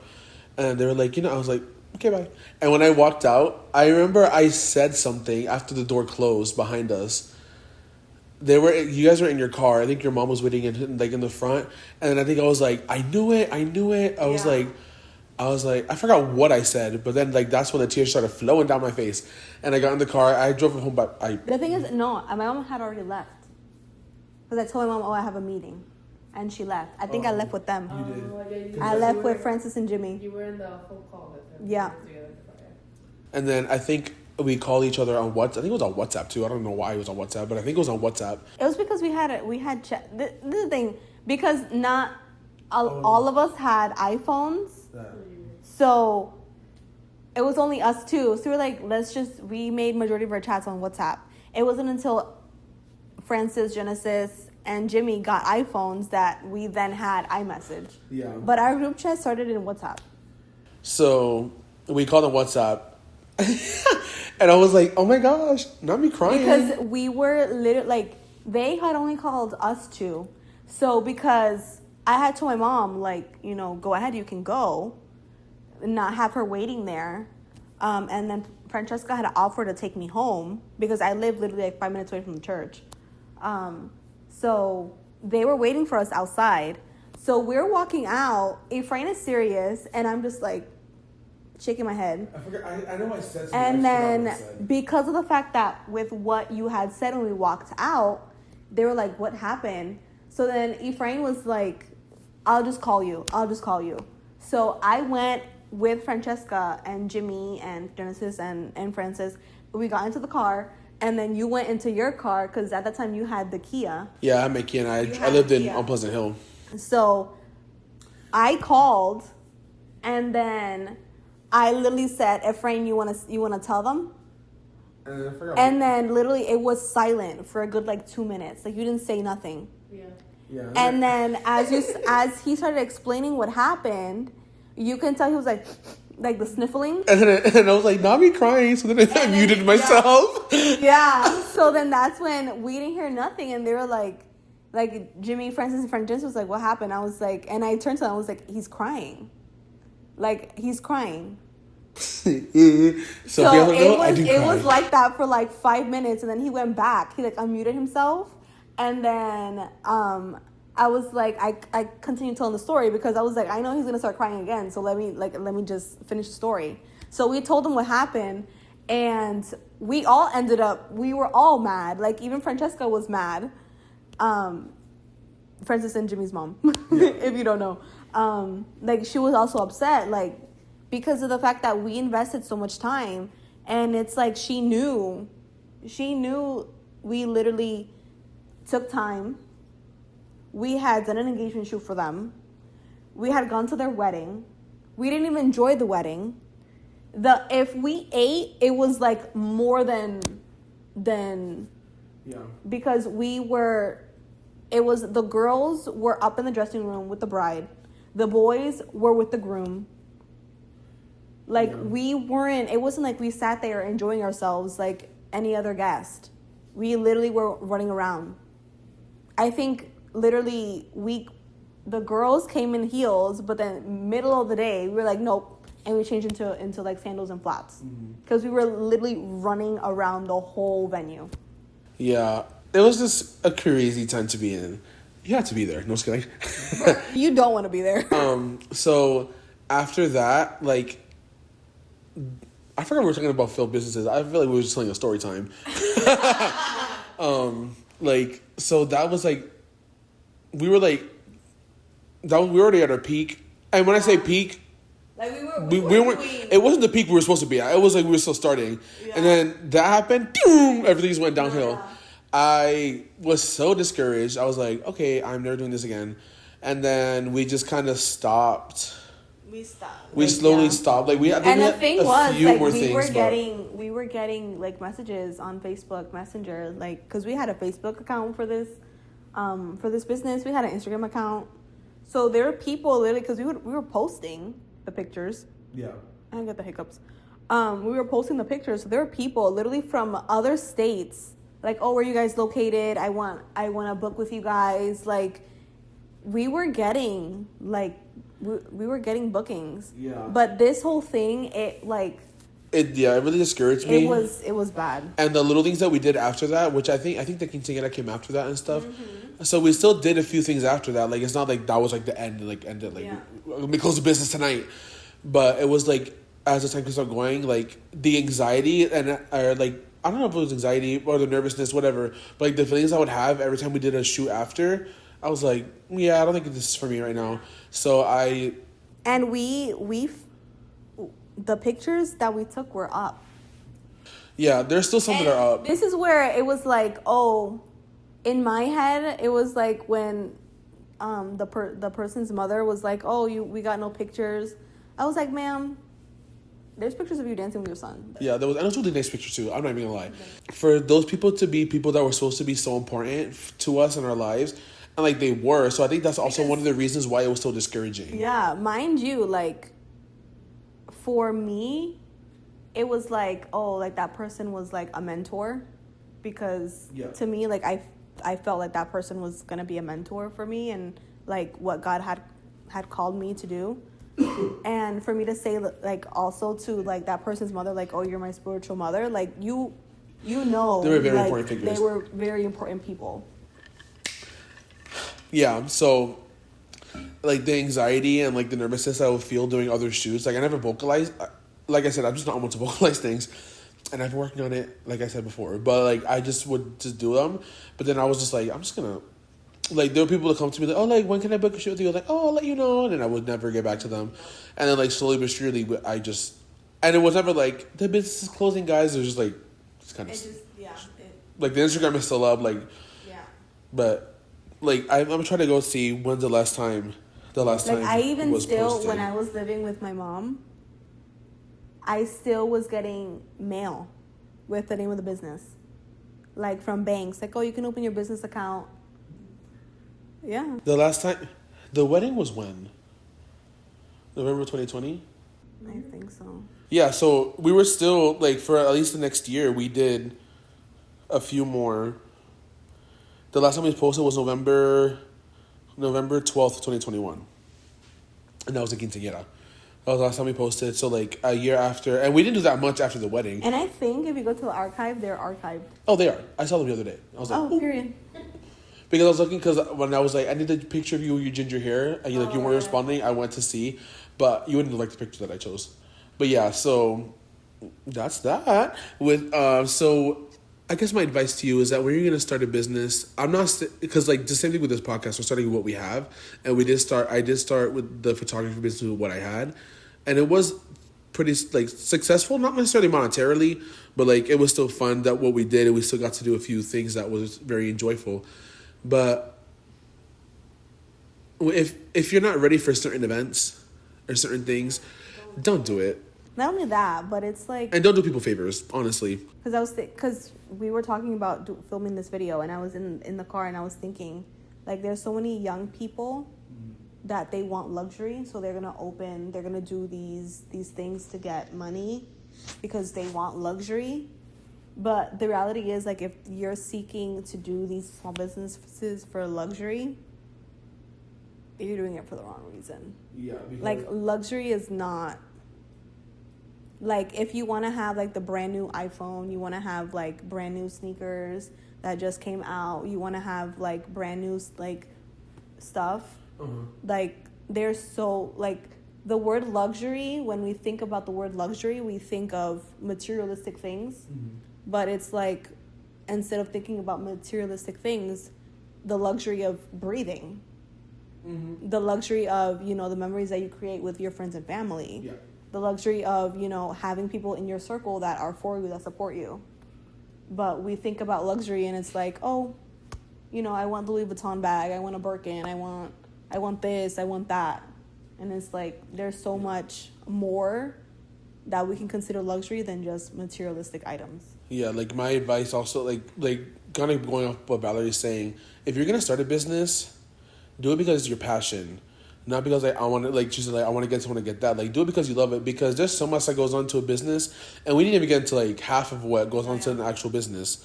Speaker 1: And they were like, I was like, okay, bye. And when I walked out, I remember I said something after the door closed behind us. You guys were in your car. I think your mom was waiting in the front. And then I think I was like, I knew it. I was like, I forgot what I said, but then like that's when the tears started flowing down my face, and I got in the car. I drove home, but
Speaker 2: the thing is, no, my mom had already left because I told my mom, I have a meeting, and she left. I think I left with them.
Speaker 1: You did.
Speaker 2: I left with Francis and Jimmy.
Speaker 3: You were in the whole call with them.
Speaker 2: Yeah.
Speaker 1: And then I think we called each other on WhatsApp. I think it was on WhatsApp too. I don't know why it was on WhatsApp, but I think it was on WhatsApp.
Speaker 2: It was because we had chat. This is the thing, because not all of us had iPhones. Yeah. So it was only us two. So we were like, we made majority of our chats on WhatsApp. It wasn't until Francis, Genesis, and Jimmy got iPhones that we then had iMessage.
Speaker 1: Yeah.
Speaker 2: But our group chat started in WhatsApp.
Speaker 1: So we called on WhatsApp. And I was like, oh my gosh, not me crying.
Speaker 2: Because we were literally, like, they had only called us two. So because I had told my mom, like, go ahead, you can go. Not have her waiting there. And then Francesca had offered to take me home because I live literally like 5 minutes away from the church. So they were waiting for us outside. So we're walking out. Efrain is serious, and I'm just like shaking my head.
Speaker 1: I forgot. I know I said something.
Speaker 2: And then because of the fact that with what you had said when we walked out, they were like, what happened? So then Efrain was like, I'll just call you. So I went with Francesca and Jimmy and Genesis and Francis. We got into the car, and then you went into your car because at that time you had the Kia.
Speaker 1: Yeah, I had my Kia, and I lived on Pleasant Hill.
Speaker 2: So I called, and then I literally said, Efrain, you wanna tell them? And then literally it was silent for a good 2 minutes. Like you didn't say nothing.
Speaker 1: Yeah.
Speaker 2: And then as he started explaining what happened, you can tell he was like the sniffling.
Speaker 1: And I was like, not me crying. So then I muted myself.
Speaker 2: Yeah. So then that's when we didn't hear nothing, and they were like Jimmy, Francis, and Francis was like, what happened? I was like, and I turned to him, I was like, he's crying. He's crying.
Speaker 1: So it
Speaker 2: was like that for 5 minutes, and then he went back. He unmuted himself, and then I was like, I continued telling the story because I was like, I know he's gonna start crying again, so let me just finish the story. So we told him what happened, and we were all mad. Even Francesca was mad. Francis and Jimmy's mom, if you don't know. She was also upset, because of the fact that we invested so much time, and it's she knew we literally took time. We had done an engagement shoot for them. We had gone to their wedding. We didn't even enjoy the wedding. If we ate, it was more than because the girls were up in the dressing room with the bride. The boys were with the groom. We weren't, it wasn't we sat there enjoying ourselves like any other guest. we literally were running around. I think literally the girls came in heels, but then middle of the day we were like, nope, and we changed into like sandals and flats because we were literally running around the whole venue.
Speaker 1: Yeah, it was just a crazy time to be in. You had to be there. No, just kidding.
Speaker 2: You don't want to be there.
Speaker 1: So after that, like, I forgot we were talking about failed businesses. I feel like we were just telling a story time. Like, so that was like, we were like, we were already at our peak. And when I say peak,
Speaker 2: Like
Speaker 1: we weren't. It wasn't the peak we were supposed to be at. It was like we were still starting, and then that happened. Boom! Everything just went downhill.
Speaker 2: Yeah.
Speaker 1: I was so discouraged. I was like, okay, I'm never doing this again. And then we just kind of stopped.
Speaker 2: We stopped.
Speaker 1: We slowly stopped. Like we had,
Speaker 2: And
Speaker 1: we
Speaker 2: the
Speaker 1: had
Speaker 2: thing
Speaker 1: a
Speaker 2: was,
Speaker 1: few
Speaker 2: like,
Speaker 1: more
Speaker 2: we
Speaker 1: things,
Speaker 2: were getting like messages on Facebook Messenger, like, because we had a Facebook account for this business. We had an Instagram account, so there were people literally because we were posting the pictures.
Speaker 1: Yeah.
Speaker 2: I got the hiccups. We were posting the pictures, so there were people literally from other states, like, oh, where are you guys located? I want to book with you guys. Like, we were getting we were getting bookings.
Speaker 1: Yeah.
Speaker 2: But this whole thing, it
Speaker 1: really discouraged me.
Speaker 2: It was bad.
Speaker 1: And the little things that we did after that, which I think the quinceañera came after that and stuff. So we still did a few things after that. Like, it's not like that was like the end, like ended like we close the business tonight. But it was like, as the time keeps on going, like the anxiety or like, I don't know if it was anxiety or the nervousness, whatever. But like the feelings I would have every time we did a shoot after, I was like, yeah, I don't think this is for me right now. So
Speaker 2: And the pictures that we took were up.
Speaker 1: Yeah, there's still some that are up.
Speaker 2: This is where it was like, oh, in my head, it was like when the person's mother was like, oh, we got no pictures. I was like, ma'am, there's pictures of you dancing with your son.
Speaker 1: Yeah, and it was a really nice picture too. I'm not even gonna lie. For those people to be people that were supposed to be so important to us in our lives, and like they were, so I think that's also one of the reasons why it was so discouraging.
Speaker 2: Yeah, mind you, like, for me, it was like, oh, like that person was like a mentor, because to me, like I felt like that person was gonna be a mentor for me and like what God had called me to do. And for me to say, like, also to like that person's mother, like, oh, you're my spiritual mother, like you know,
Speaker 1: they were very
Speaker 2: like,
Speaker 1: important figures.
Speaker 2: They were very important people.
Speaker 1: Yeah, so like the anxiety and like the nervousness I would feel doing other shoots, like I never vocalized. Like I said, I'm just not able to vocalize things, and I've been working on it, like I said before. But like I just would just do them. But then I was just like, I'm just gonna. Like, there were people that come to me like, oh, like, when can I book a shoot with you? Like, oh, I'll let you know. And then I would never get back to them. And then, like, slowly but surely, and it was never like, the business is closing, guys. It was just like, it's kind of, like, the Instagram is still up, like, but, like, I'm trying to go see when's the last time
Speaker 2: Like, I even
Speaker 1: was
Speaker 2: still,
Speaker 1: posted.
Speaker 2: when I was living with my mom, I still was getting mail with the name of the business. Like, from banks. Like, oh, you can open your business account. Yeah.
Speaker 1: The last time, the wedding was when? November 2020?
Speaker 2: I think so.
Speaker 1: Yeah, so we were still, like, for at least the next year, we did a few more. The last time we posted was November 12th, 2021. And that was in Quinceañera. That was the last time we posted. So, like, a year after. And we didn't do that much after the wedding.
Speaker 2: And I think if you go to the archive, they're archived.
Speaker 1: Oh, they are. I saw them the other day. I was like,
Speaker 2: Oh, period.
Speaker 1: Because I was looking, because when I was like, I need a picture of you with your ginger hair, and you weren't responding, I went to see, but you wouldn't like the picture that I chose. But yeah, so that's that. So I guess my advice to you is that when you're gonna start a business, I'm not because like the same thing with this podcast, we're starting with what we have, and I did start with the photography business with what I had, and it was pretty like successful, not necessarily monetarily, but like it was still fun that what we did, and we still got to do a few things that was very enjoyable. But if you're not ready for certain events or certain things, don't do it.
Speaker 2: Not only that, but it's like...
Speaker 1: And don't do people favors, honestly.
Speaker 2: Because we were talking about filming this video, and I was in the car, and I was thinking, like, there's so many young people that they want luxury, so they're gonna do these things to get money because they want luxury. But the reality is, like, if you're seeking to do these small businesses for luxury, you're doing it for the wrong reason.
Speaker 1: Yeah.
Speaker 2: Like, luxury is not, like, if you want to have, like, the brand new iPhone, you want to have, like, brand new sneakers that just came out, you want to have, like, brand new, like, stuff, like, there's so, like, the word luxury, when we think about the word luxury, we think of materialistic things. But it's like, instead of thinking about materialistic things, the luxury of breathing, the luxury of, you know, the memories that you create with your friends and family, the luxury of, you know, having people in your circle that are for you, that support you. But we think about luxury and it's like, oh, you know, I want the Louis Vuitton bag, I want a Birkin, I want this, I want that. And it's like, there's so much more that we can consider luxury than just materialistic items.
Speaker 1: Yeah, like my advice also, like kind of going off what Valerie's saying, if you're gonna start a business, do it because it's your passion, not because like I want to, like she's like I want to get someone to get that. Like, do it because you love it, because there's so much that goes on to a business, and we didn't even get into like half of what goes on to an actual business.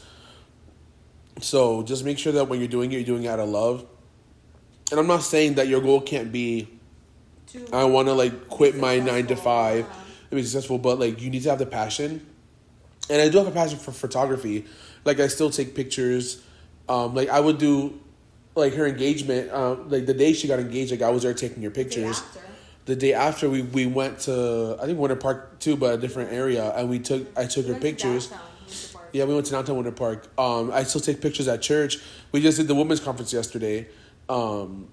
Speaker 1: So just make sure that when you're doing it out of love. And I'm not saying that your goal can't be, I want to like quit my 9 to 5 and be successful, but like you need to have the passion. And I do have a passion for photography. Like I still take pictures. Like I would do, like her engagement. Like the day she got engaged, like I was there taking her pictures. The day after, we went to, I think Winter Park too, but a different area, and I took her pictures. Yeah, we went to downtown Winter Park. I still take pictures at church. We just did the women's conference yesterday. And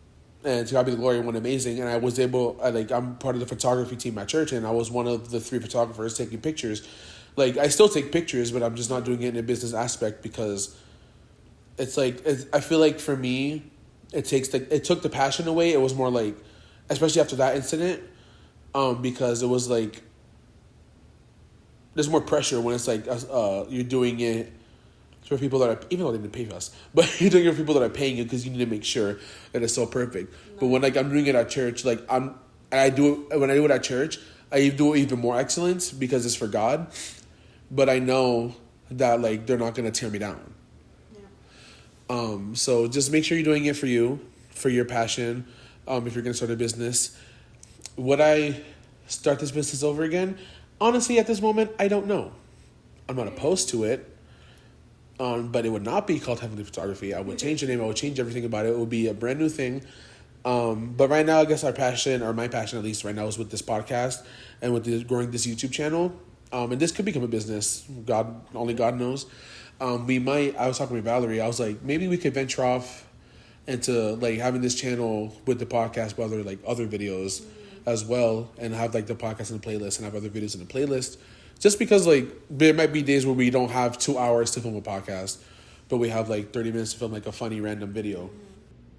Speaker 1: to God be the glory, it went amazing. And I was able, I'm part of the photography team at church, and I was one of the 3 photographers taking pictures. Like, I still take pictures, but I'm just not doing it in a business aspect because it's like, I feel like for me, it took the passion away. It was more like, especially after that incident, because it was like, there's more pressure when it's like, you're doing it for people that are, even though they didn't pay us, but you're doing it for people that are paying you because you need to make sure that it's so perfect. No. But when like I'm doing it at church, like when I do it at church, I do it even more excellence because it's for God. But I know that like they're not gonna tear me down. Yeah. So just make sure you're doing it for you, for your passion. If you're gonna start a business, would I start this business over again? Honestly, at this moment, I don't know. I'm not opposed to it. But it would not be called Heavenly Photography. I would change the name. I would change everything about it. It would be a brand new thing. But right now, I guess our passion, or my passion at least right now, is with this podcast and with growing this YouTube channel. And this could become a business. Only God knows. I was talking with Valerie. I was like, maybe we could venture off into like having this channel with the podcast, but other videos as well, and have like the podcast in the playlist and have other videos in the playlist. Just because, like, there might be days where we don't have 2 hours to film a podcast, but we have, like, 30 minutes to film, like, a funny random video.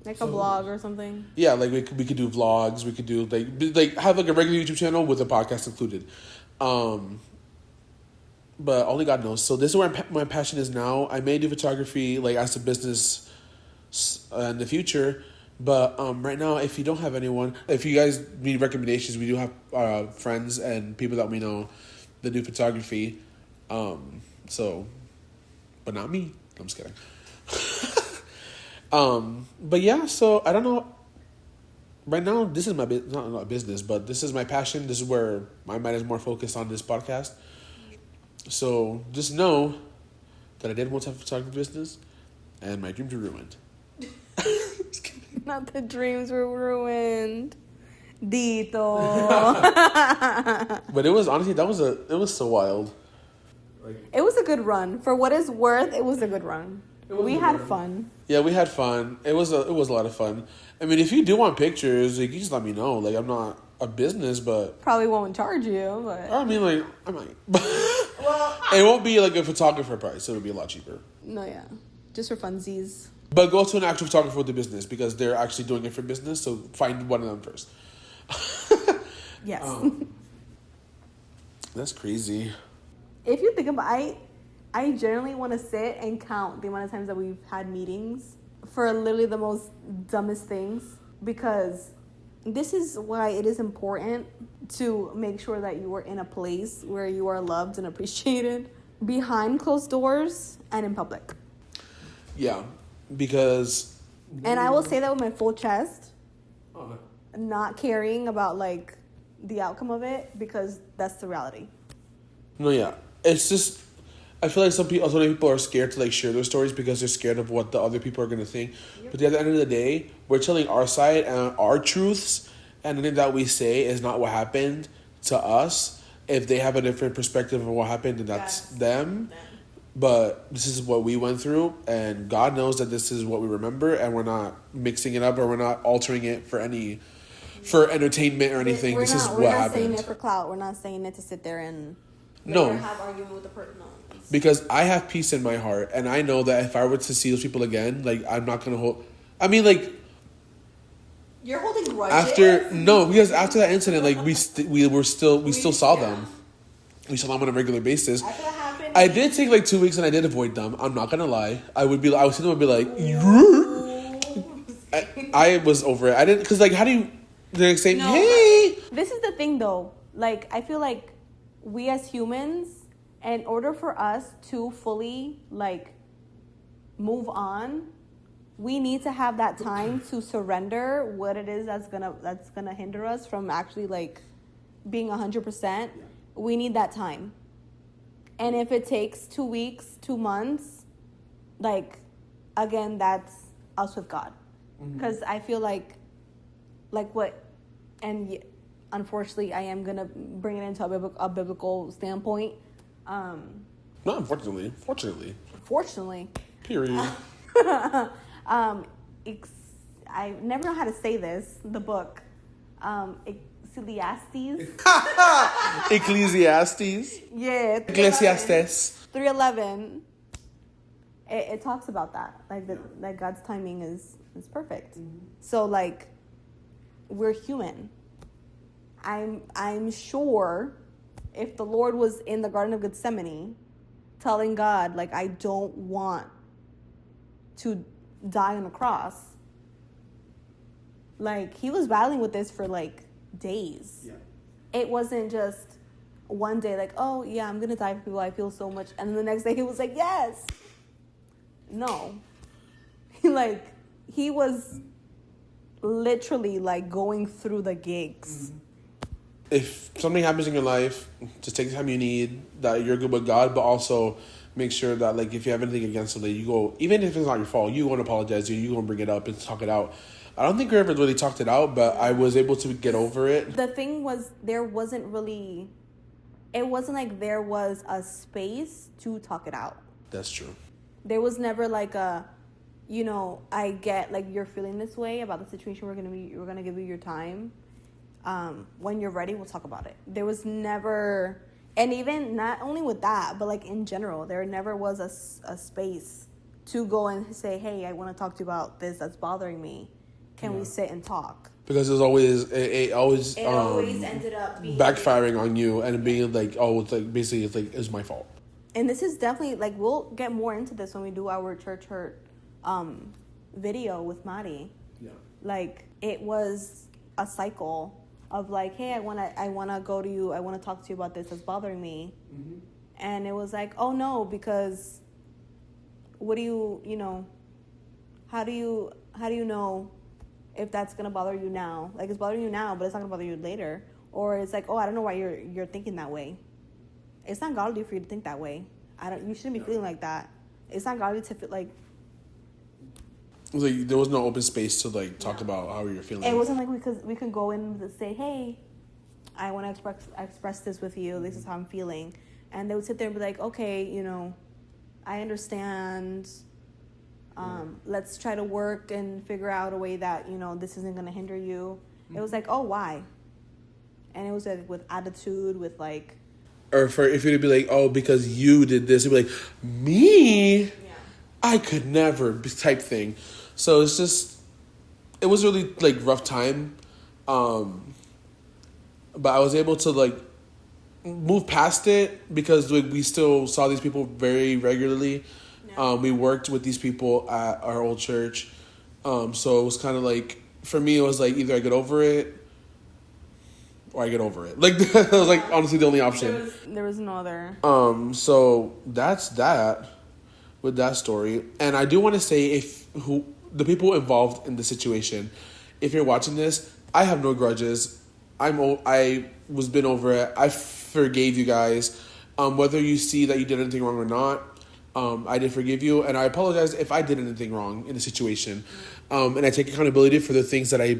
Speaker 2: Like a vlog or something?
Speaker 1: Yeah, like, we could do vlogs. We could do, like have, like, a regular YouTube channel with a podcast included. But only God knows. So this is where my passion is now. I may do photography, like, as a business in the future. But right now, if you don't have anyone, if you guys need recommendations, we do have friends and people that we know that do photography, but not me. I'm just kidding. But yeah, so I don't know. Right now, this is my not business, but this is my passion. This is where my mind is more focused on this podcast. So just know that I did once have a photography business, and my dreams were ruined.
Speaker 2: Not the dreams were ruined. Dito.
Speaker 1: But it was honestly it was so wild.
Speaker 2: It was a good run. For what it's worth, it was a good run. We had fun.
Speaker 1: Yeah, we had fun. It was a lot of fun. I mean, if you do want pictures, like, you just let me know. Like, I'm not a business, but
Speaker 2: probably won't charge you. But
Speaker 1: I mean, like, I might. Well, it won't be like a photographer price. It'll be a lot cheaper.
Speaker 2: No, yeah, just for funsies.
Speaker 1: But go to an actual photographer with the business because they're actually doing it for business. So find one of them first.
Speaker 2: Yes.
Speaker 1: That's crazy.
Speaker 2: If you think about it, I generally want to sit and count the amount of times that we've had meetings for literally the most dumbest things, because this is why it is important to make sure that you are in a place where you are loved and appreciated. behind closed doors and in public.
Speaker 1: Yeah, because.
Speaker 2: And I will say that with my full chest,
Speaker 1: Oh,
Speaker 2: not caring about like the outcome of it, because that's the reality.
Speaker 1: no, yeah, it's just. I feel like some people are scared to like share their stories because they're scared of what the other people are gonna think. Yep. But at the end of the day, we're telling our side and our truths, and anything that we say is not what happened to us. If they have a different perspective of what happened, then that's them. But this is what we went through, and God knows that this is what we remember, and we're not mixing it up or we're not altering it for entertainment or anything. This is what happened.
Speaker 2: We're not saying it for clout. We're not saying it to sit there and have argument with the person. No.
Speaker 1: Because I have peace in my heart, and I know that if I were to see those people again, like I'm not gonna hold. I mean, like
Speaker 2: you're holding grudges.
Speaker 1: Because after that incident, like we still saw them. We saw them on a regular basis. I did take like 2 weeks, and I did avoid them. I'm not gonna lie. I would see them and be like, I was over it. I didn't, because like, how do you? They're saying, hey.
Speaker 2: This is the thing, though. Like, I feel like we as humans, in order for us to fully like move on, we need to have that time to surrender what it is that's gonna hinder us from actually like being 100%. We need that time. And if it takes 2 weeks, 2 months, like, again, that's us with God. Because I feel like what, and unfortunately, I am going to bring it into a biblical standpoint.
Speaker 1: Not unfortunately. Fortunately. Period.
Speaker 2: I never know how to say this, the book.
Speaker 1: Ecclesiastes.
Speaker 2: Yeah.
Speaker 1: Ecclesiastes.
Speaker 2: 3:11. It talks about that, like God's timing is perfect. So like, we're human. I'm sure if the Lord was in the Garden of Gethsemane, telling God like, I don't want to die on the cross, like he was battling with this for like days. Yeah. It wasn't just one day like, oh yeah, I'm gonna die for people, I feel so much, and then the next day he was like, yes. No. Like he was literally like going through the gigs.
Speaker 1: If something happens in your life, just take the time you need, that you're good with God, but also make sure that like if you have anything against somebody, you go, even if it's not your fault, you want to apologize, you want to bring it up and talk it out. I don't think we ever really talked it out, but I was able to get over it.
Speaker 2: The thing was, it wasn't like there was a space to talk it out.
Speaker 1: That's true.
Speaker 2: There was never like a, I get like you're feeling this way about the situation. We're gonna give you your time. When you're ready, we'll talk about it. There was never, and even not only with that, but like in general, there never was a space to go and say, hey, I want to talk to you about this that's bothering me. Can we sit and talk?
Speaker 1: Because it always
Speaker 2: ended up being
Speaker 1: backfiring on you and being like, oh, it's like basically it's my fault.
Speaker 2: And this is definitely like, we'll get more into this when we do our church hurt video with Mari. Yeah. Like it was a cycle of like, hey, I wanna go to you, I wanna talk to you about this that's bothering me. Mm-hmm. And it was like, oh no, because what do you how do you know if that's gonna bother you now? Like it's bothering you now, but it's not gonna bother you later. Or it's like, oh, I don't know why you're thinking that way. It's not godly for you to think that way. You shouldn't be feeling like that. It's not godly to feel like.
Speaker 1: It was like there was no open space to like talk about how you're feeling.
Speaker 2: It wasn't like we could go in and say, hey, I want to express this with you. This is how I'm feeling, and they would sit there and be like, okay, I understand. Let's try to work and figure out a way that, this isn't going to hinder you. Mm-hmm. It was like, oh, why? And it was like with attitude, with like.
Speaker 1: Or for if you'd be like, oh, because you did this, it'd be like, me? Yeah. I could never, type thing. So it's just, it was really like rough time. But I was able to like move past it because like, we still saw these people very regularly. We worked with these people at our old church. So it was kind of like, for me, it was like either I get over it or I get over it. Like that was like honestly the only option.
Speaker 2: There was no other.
Speaker 1: So that's that with that story. And I do want to say the people involved in the situation, if you're watching this, I have no grudges. I was been over it. I forgave you guys. Whether you see that you did anything wrong or not, I did forgive you, and I apologize if I did anything wrong in the situation. And I take accountability for the things that I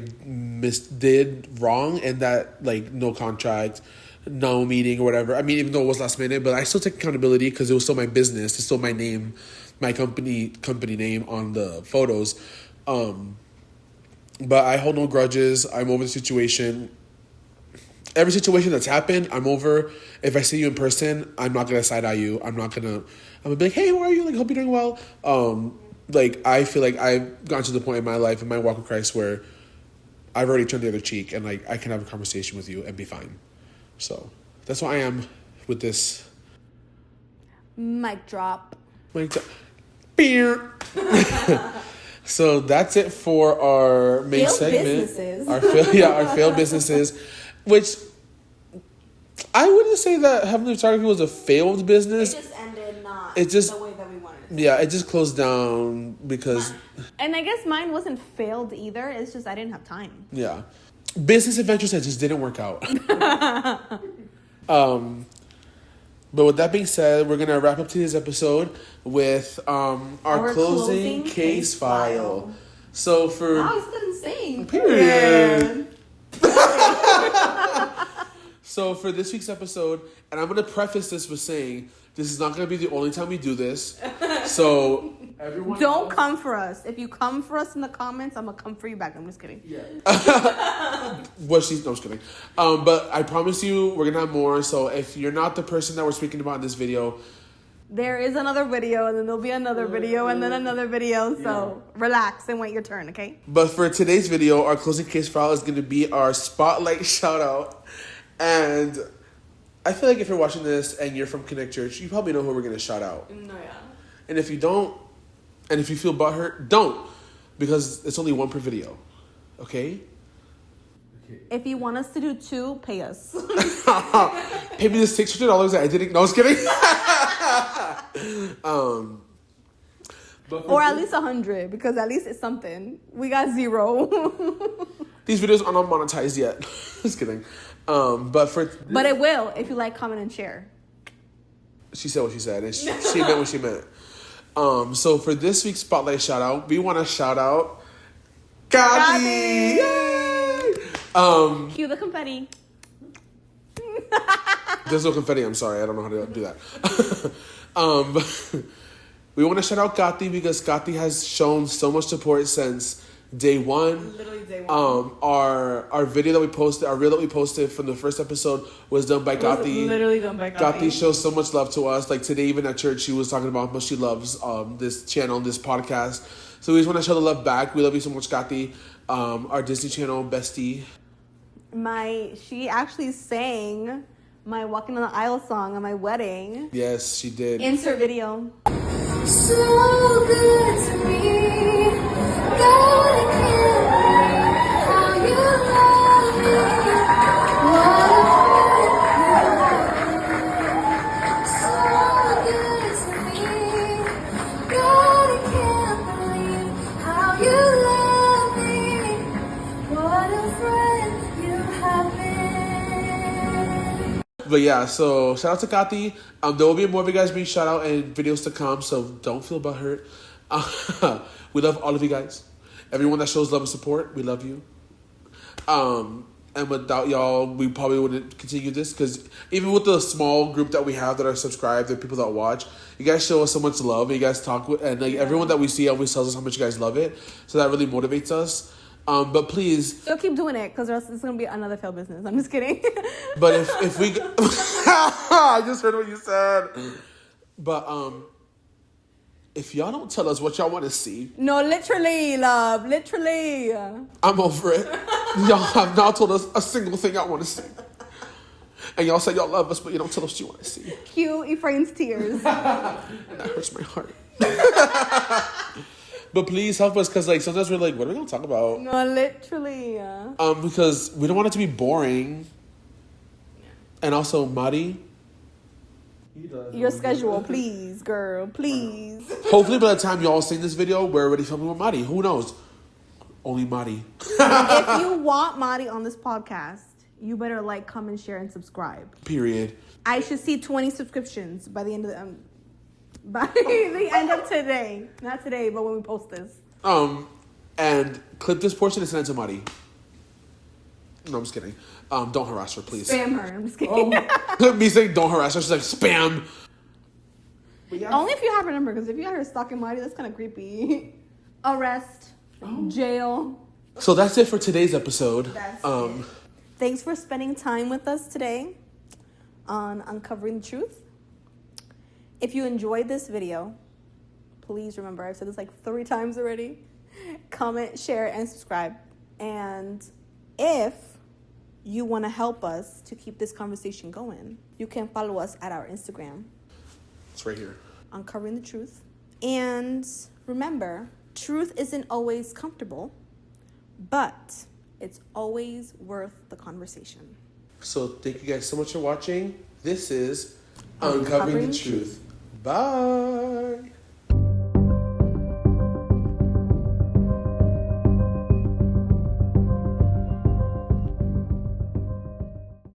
Speaker 1: did wrong, and that like no contract, no meeting or whatever. I mean, even though it was last minute, but I still take accountability because it was still my business. It's still my name, my company name on the photos. But I hold no grudges. I'm over the situation. Every situation that's happened, I'm over. If I see you in person, I'm not gonna side eye you. I'm gonna be like, hey, how are you? Like, hope you're doing well. Like, I feel like I've gotten to the point in my life, in my walk with Christ, where I've already turned the other cheek, and like I can have a conversation with you and be fine. So that's where I am with this.
Speaker 2: Mic drop.
Speaker 1: Beer. So that's it for our main
Speaker 2: Failed
Speaker 1: segment.
Speaker 2: businesses.
Speaker 1: Our failed businesses, which I wouldn't say that Heavenly Photography was a failed business.
Speaker 2: It just ended not
Speaker 1: It just-
Speaker 2: the way that we wanted it to.
Speaker 1: Yeah, it just closed down because,
Speaker 2: And I guess mine wasn't failed either. It's just I didn't have time.
Speaker 1: yeah, business adventures that just didn't work out. But with that being said, we're gonna wrap up today's episode with our closing case file. So for
Speaker 2: Wow, it's done sing.
Speaker 1: period. So for this week's episode, and I'm going to preface this with saying, this is not going to be the only time we do this. So everyone
Speaker 2: Don't come for us. If you come for us in the comments, I'm gonna come for you back. I'm just kidding.
Speaker 1: Yeah. Well, no, I'm just kidding. But I promise you, we're going to have more. So if you're not the person that we're speaking about in this video,
Speaker 2: There is another video, and then there'll be another video, and then another video. So relax and wait your turn, okay?
Speaker 1: but for today's video, our closing case file is going to be our spotlight shout out. And I feel like if you're watching this and you're from Connect Church, you probably know who we're going to shout out.
Speaker 2: No, yeah.
Speaker 1: And if you don't, and if you feel butthurt, don't. Because it's only one per video. Okay?
Speaker 2: If you want us to do 2, pay us.
Speaker 1: Pay me the $600 that I didn't. No, I was kidding. But for
Speaker 2: Or at least 100, because at least it's something. We got 0.
Speaker 1: these videos are not monetized yet. Just kidding. But
Speaker 2: it will if you like, comment, and share.
Speaker 1: she said what she said, and she meant what she meant. So for this week's spotlight shout out, we want to shout out Kathy. Yay!
Speaker 2: Cue the confetti.
Speaker 1: There's no confetti. I'm sorry, I don't know how to do that. We want to shout out Kathy because Kathy has shown so much support since day one.
Speaker 2: Literally day one.
Speaker 1: Our video that we posted, our reel that we posted from the first episode was done by Kathy.
Speaker 2: Literally done by
Speaker 1: Kathy shows so much love to us. Like today, even at church, she was talking about how much she loves this channel, this podcast. So we just want to show the love back. We love you so much, Kathy. Our Disney Channel bestie.
Speaker 2: She actually sang my Walking on the Aisle song on my wedding.
Speaker 1: Yes, she did.
Speaker 2: Insert video.
Speaker 4: So good to me. God, I can't believe how you love me. What a friend you are. So good to me. God, I can't believe how you love me. What a friend you have been.
Speaker 1: But yeah, so shout out to Kathy. There will be more of you guys being shout out in videos to come, so don't feel butthurt. We love all of you guys. Everyone that shows love and support, we love you. And without y'all, we probably wouldn't continue this, because even with the small group that we have that are subscribed, the people that watch, you guys show us so much love, and you guys talk with, and like everyone that we see always tells us how much you guys love it, so that really motivates us. But please,
Speaker 2: So keep doing it, because it's going to be another failed business. I'm just kidding.
Speaker 1: but if we, I just heard what you said. But if y'all don't tell us what y'all want to see,
Speaker 2: No, literally, love. Literally.
Speaker 1: I'm over it. Y'all have not told us a single thing I want to see. And y'all say y'all love us, but you don't tell us what you want to see.
Speaker 2: Cue Ephraim's tears.
Speaker 1: That hurts my heart. But please help us, because like sometimes we're like, what are we going to talk about?
Speaker 2: No, literally.
Speaker 1: Because we don't want it to be boring. And also, Mari.
Speaker 2: Your schedule, please, girl, please.
Speaker 1: Hopefully, by the time y'all see this video, we're already filming with Mari. Who knows? Only Mari.
Speaker 2: If you want Mari on this podcast, you better like, comment, share, and subscribe.
Speaker 1: Period.
Speaker 2: I should see 20 subscriptions by the end of the end of today. Not today, but when we post this.
Speaker 1: And clip this portion and send it to Mari. No, I'm just kidding. Don't harass her, please.
Speaker 2: Spam her. I'm just kidding.
Speaker 1: Me saying don't harass her, she's like, spam.
Speaker 2: Only if you have her number, because if you got her stalking Mari, that's kind of creepy. Arrest, jail.
Speaker 1: So that's it for today's episode.
Speaker 2: That's it. Thanks for spending time with us today on Uncovering the Truth. If you enjoyed this video, please remember, I've said this like 3 times already. Comment, share, and subscribe. And if you want to help us to keep this conversation going, you can follow us at our Instagram.
Speaker 1: It's right here.
Speaker 2: Uncovering the Truth. And remember, truth isn't always comfortable, but it's always worth the conversation.
Speaker 1: So thank you guys so much for watching. This is Uncovering the Truth. Bye.